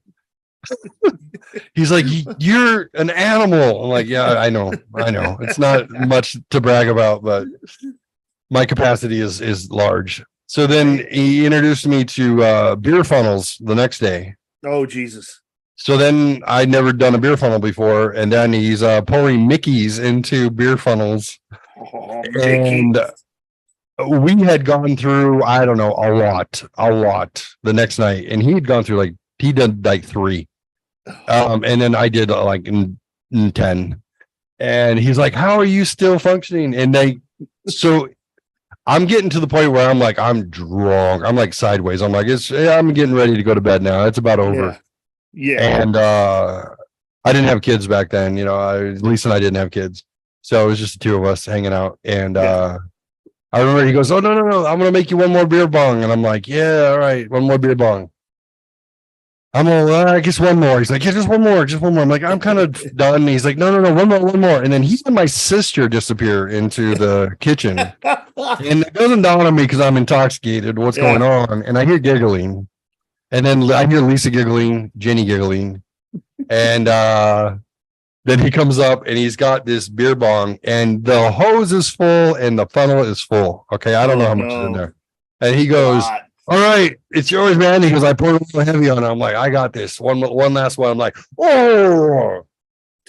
He's like, "You're an animal." I'm like, "Yeah, I know. It's not much to brag about, but my capacity is large." So then he introduced me to beer funnels the next day. Oh, Jesus. So then I'd never done a beer funnel before, and then he's pouring Mickeys into beer funnels. Oh, And we had gone through, I don't know, a lot the next night, and he had gone through he did like 3, and then I did like in 10, and he's like, "How are you still functioning?" And so I'm getting to the point where I'm like, I'm drunk. I'm like sideways. I'm like, I'm getting ready to go to bed now. It's about over. Yeah. And I didn't have kids back then. Lisa and I didn't have kids. So it was just the 2 of us hanging out. And I remember he goes, "Oh, no. I'm going to make you one more beer bong." And I'm like, "Yeah, all right. One more beer bong." I'm all, I guess one more. He's like, "Yeah, just one more. I'm like, I'm kind of done. He's like, no, one more. And then he and my sister disappear into the kitchen. And it doesn't dawn on me because I'm intoxicated what's going on. And I hear giggling. And then I hear Lisa giggling, Jenny giggling. And then he comes up and he's got this beer bong, and the hose is full and the funnel is full. Okay, I don't know how much is in there. And he goes, "All right, it's yours, man." He goes, "I poured a little heavy on it." I'm like, "I got this. One last one." I'm like, "Oh."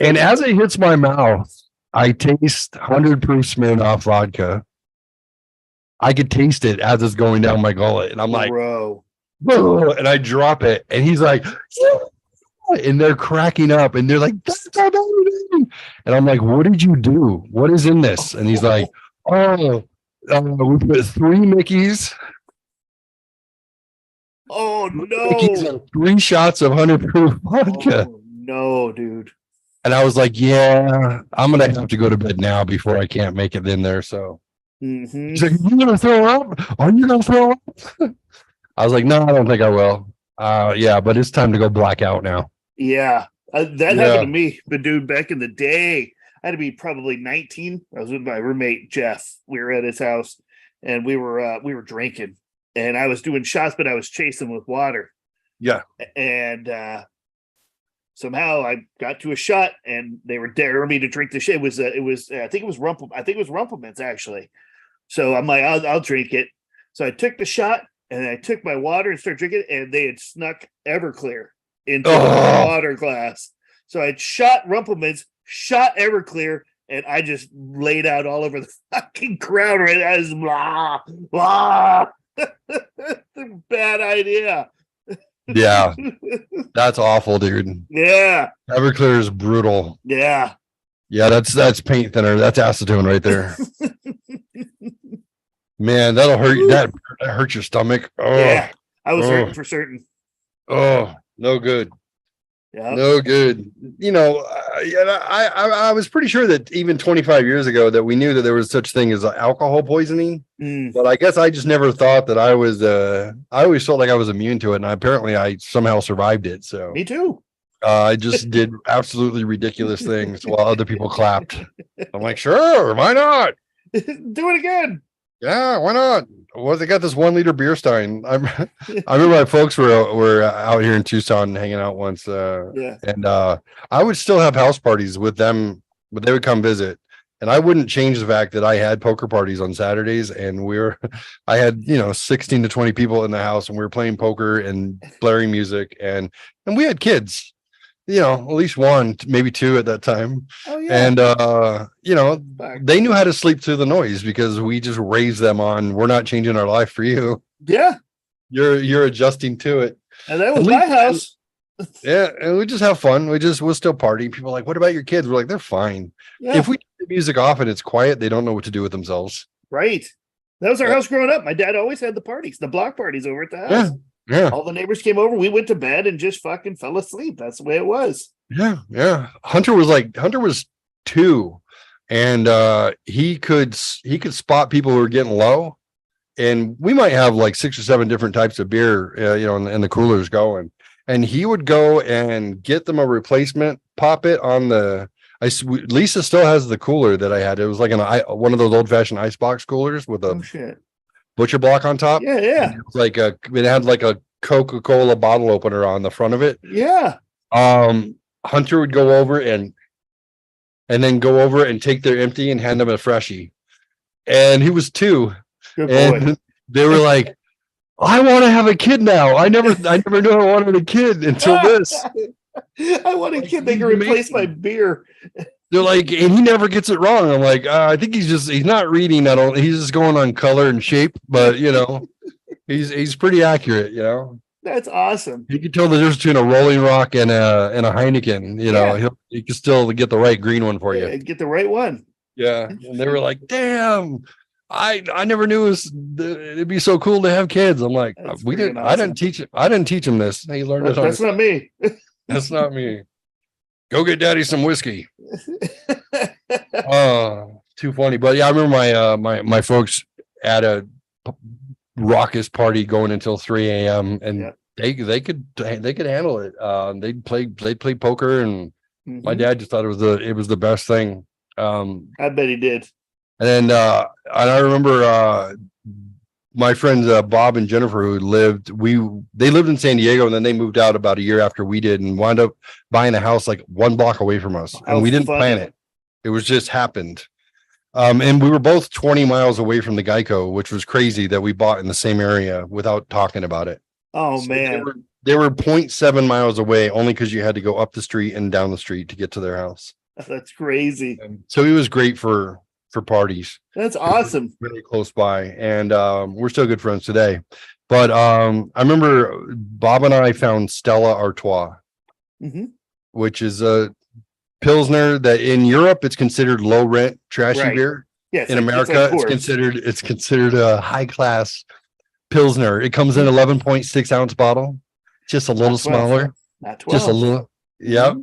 And as it hits my mouth, I taste 100 proof Smirnoff vodka. I could taste it as it's going down my gullet. And I'm like, bro. And I drop it. And he's like, and they're cracking up. And they're like, "That's not what." And I'm like, "What did you do? What is in this?" And he's like, "Oh, we put 3 Mickeys. Oh, no. Mickeys and 3 shots of 100 proof vodka." Oh, no, dude. And I was like, yeah, I'm gonna have to go to bed now before I can't make it in there. So Mhm. he's like, you gonna throw up? Are you gonna throw up? I was like, no, I don't think I will. Yeah, but it's time to go black out now. Yeah, that happened Yeah. to me, but dude, back in the day, I had to be probably 19. I was with my roommate Jeff. We were at his house, and we were drinking, and I was doing shots, but I was chasing with water, Yeah. and somehow I got to a shot, and they were daring me to drink the shit. It was I think it was Rumpleman's actually. So I'm like, I'll drink it. So I took the shot, and I took my water and started drinking it, and they had snuck Everclear into the Oh. water glass. So I shot Rumpleman's, shot Everclear, and I just laid out all over the fucking crowd. Right, I was blah blah. Bad idea. Yeah. That's awful, dude. Yeah, Everclear is brutal. yeah. Yeah, that's paint thinner. That's acetone right there. Man, that'll hurt you. That hurts your stomach. Oh, Yeah, I was Oh. hurting for certain. oh, no good. Yeah, No good. You know, I was pretty sure that even 25 years ago that we knew that there was such thing as alcohol poisoning, Mm, but I guess I just never thought that I was. I always felt like I was immune to it, and apparently I somehow survived it. So me too. I just did absolutely ridiculous things while other people clapped. I'm like, sure, why not? Do it again. Yeah, why not? Well, they got this 1 liter beer stein. I remember my folks were out here in Tucson hanging out once, Yeah. and I would still have house parties with them, but they would come visit, and I wouldn't change the fact that I had poker parties on Saturdays, and I had 16 to 20 people in the house, and we were playing poker and blaring music, and we had kids, at least one, maybe two at that time. Oh yeah. And Fuck. they knew how to sleep through the noise because we just raised them on, we're not changing our life for you. Yeah. You're adjusting to it. And that was At my least- house. Yeah, and we just have fun. We'll still party. People are like, what about your kids? We're like, they're fine. Yeah. If we turn the music off and it's quiet, they don't know what to do with themselves. Right. That was our Yeah. house growing up. My dad always had the parties, the block parties over at the house. Yeah. Yeah. All the neighbors came over. We went to bed and just fucking fell asleep. That's the way it was. Yeah. Hunter was 2, and he could spot people who were getting low, and we might have like 6 or 7 different types of beer, in the coolers going, and he would go and get them a replacement, pop it on Lisa still has the cooler that I had. It was like one of those old fashioned icebox coolers with a Oh shit. butcher block on top. Yeah, yeah, It was it had like a Coca-Cola bottle opener on the front of it. yeah. Hunter would go over and then go over and take their empty and hand them a freshie. And he was 2. Good boy. And they were like, I want to have a kid now. I never knew I wanted a kid until this. I want a kid that can replace my beer. They're like, and he never gets it wrong. I'm like, I think he's not reading. He's just going on color and shape, but he's pretty accurate, That's awesome. He could tell the difference between a Rolling Rock and a Heineken. Yeah. He can still get the right green one for you. Yeah, get the right one. Yeah, and they were like, "Damn, I never knew it'd be so cool to have kids." I'm like, That's "We freaking didn't. I awesome. didn't teach him. I didn't teach him this. He learned it on That's his. not me. That's not me. Go get daddy some whiskey." Oh, too funny. But yeah, I remember my folks at a raucous party going until 3 a.m. and Yeah. they could handle it. They'd play poker, and my Mhm. dad just thought it was the best thing. I bet he did. And I remember my friends Bob and Jennifer, who they lived in San Diego, and then they moved out about a year after we did, and wound up buying a house like 1 block away from us. How And we didn't funny. plan it. It was just happened. And we were both 20 miles away from the Geico, which was crazy that we bought in the same area without talking about it. Oh So man. they were 0.7 miles away, only because you had to go up the street and down the street to get to their house. That's crazy. And so it was great for parties. That's awesome. Really close by, and we're still good friends today. But I remember Bob and I found Stella Artois, hmm which is a Pilsner that in Europe it's considered low rent, trashy Right. beer. Yes. In America, it's considered a high class Pilsner. It comes in 11.6 ounce bottle, just a little 12. smaller, not 12. just a little. Yeah.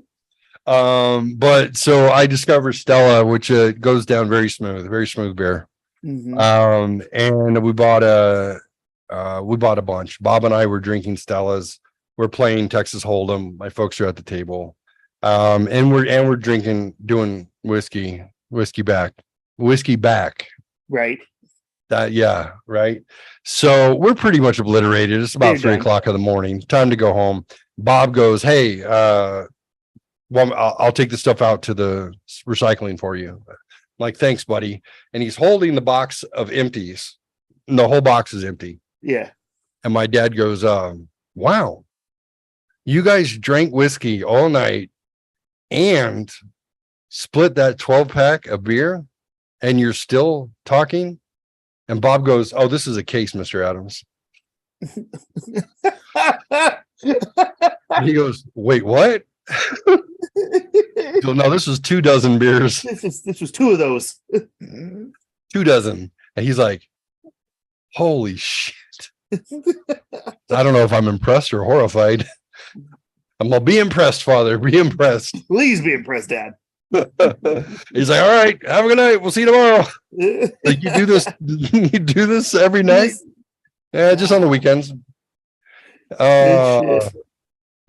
But so I discovered Stella, which goes down very smooth beer. Mhm. And we bought a bunch. Bob and I were drinking Stellas. We're playing Texas Hold'em. My folks are at the table. And we're doing whiskey back. Right. Yeah, right. So we're pretty much obliterated. It's about You're 3 o'clock in the morning. Time to go home. Bob goes, "Hey, well, I'll take the stuff out to the recycling for you." I'm like, "Thanks, buddy." And he's holding the box of empties. And the whole box is empty. Yeah. And my dad goes, "Wow, you guys drank whiskey all night and split that 12-pack of beer and you're still talking?" And Bob goes, "Oh, this is a case, Mr. Adams." And he goes, "Wait, what?" So, "No, this was 24 beers, This was 2 of those. 24." And he's like, "Holy shit." I don't know if I'm impressed or horrified. I'm gonna be impressed, Father. Be impressed. Please be impressed, Dad. He's like, "All right, have a good night. We'll see you tomorrow." Like, you do this, you do this every night? Yeah, just on the weekends. Good shit.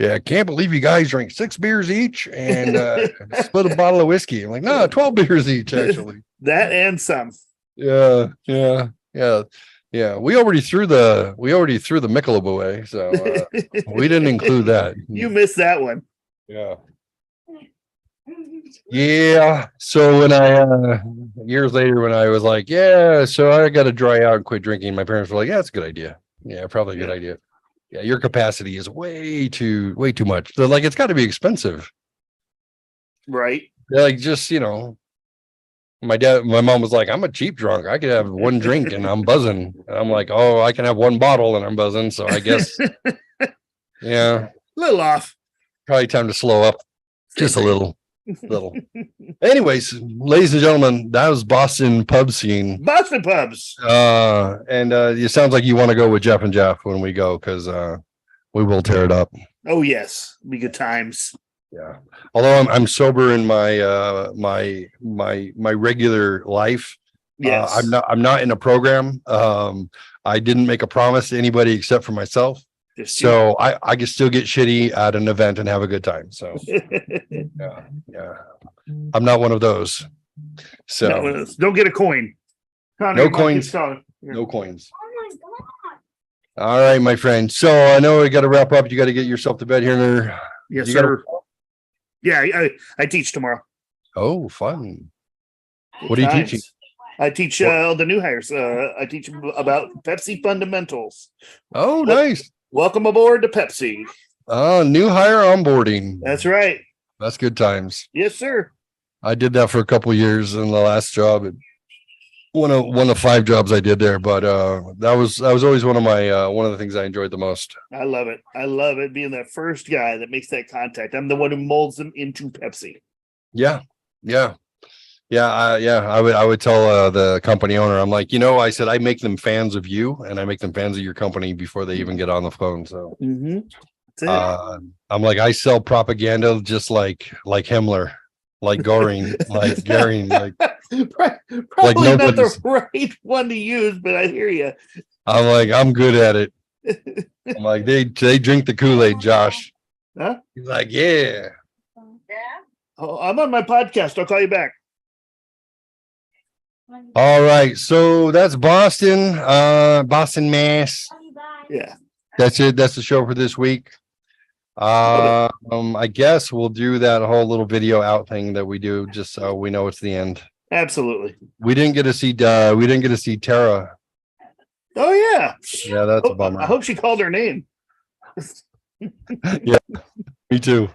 Yeah, I can't believe you guys drank 6 beers each and split a bottle of whiskey. I'm like, "No, 12 beers each, actually." That and some. Yeah. We already threw the Michelob away, so we didn't include that. You missed that one. Yeah. Yeah. So when I years later, when I was like, "Yeah, so I got to dry out and quit drinking," my parents were like, "Yeah, that's a good idea. Yeah, probably a good idea. Yeah, your capacity is way too much." They're like, "It's got to be expensive." Right. They're like, "Just, my mom was like, 'I'm a cheap drunk. I could have one drink and I'm buzzing." And I'm like, "Oh, I can have one bottle and I'm buzzing." So I guess, yeah, A little off. probably time to slow up just a little. Anyways, ladies and gentlemen, that was Boston pub scene. Boston pubs. And it sounds like you want to go with Jeff and Jeff when we go, because we will tear it up. Oh yes, be good times. Yeah. Although I'm sober in my my regular life. Yes. I'm not in a program. I didn't make a promise to anybody except for myself. Just So I can still get shitty at an event and have a good time. So yeah. I'm not one of those. So don't get a coin. Connor, No you might coins. get stung. no coins. Oh my god. All right, my friend. So I know we got to wrap up. You got to get yourself to bed here. Yes, You gotta- sir. Yeah, I teach tomorrow. Oh, fun. What are you teaching? I teach the new hires. I teach about Pepsi fundamentals. Oh, nice. Welcome aboard to Pepsi. Oh, new hire onboarding. That's right. That's good times. Yes, sir. I did that for a couple of years in the last job. One of 5 jobs I did there, but that was always one of the things I enjoyed the most. I love it. I love it being that first guy that makes that contact. I'm the one who molds them into Pepsi. Yeah. I would tell the company owner, I'm like, I said, I make them fans of you and I make them fans of your company before they even get on the phone. So I'm like, I sell propaganda just like Himmler, like Goring, like Goering, like Probably not nobody's- the right one to use, but I hear you. I'm like, I'm good at it. I'm like, they drink the Kool-Aid, Josh. Huh? He's like, yeah. Oh, I'm on my podcast. I'll call you back. All right. So that's Boston, Mass. Yeah. That's it. That's the show for this week. I guess we'll do that whole little video out thing that we do just so we know it's the end. Absolutely. We didn't get to see Tara. Oh yeah. Yeah, that's a I bummer. hope she called her name. Me too.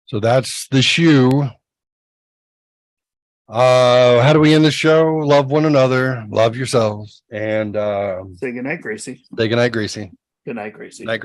So that's the shoe. How do we end the show? Love one another, love yourselves, and Say goodnight, Gracie. say goodnight, Gracie. Good night, Gracie. Night,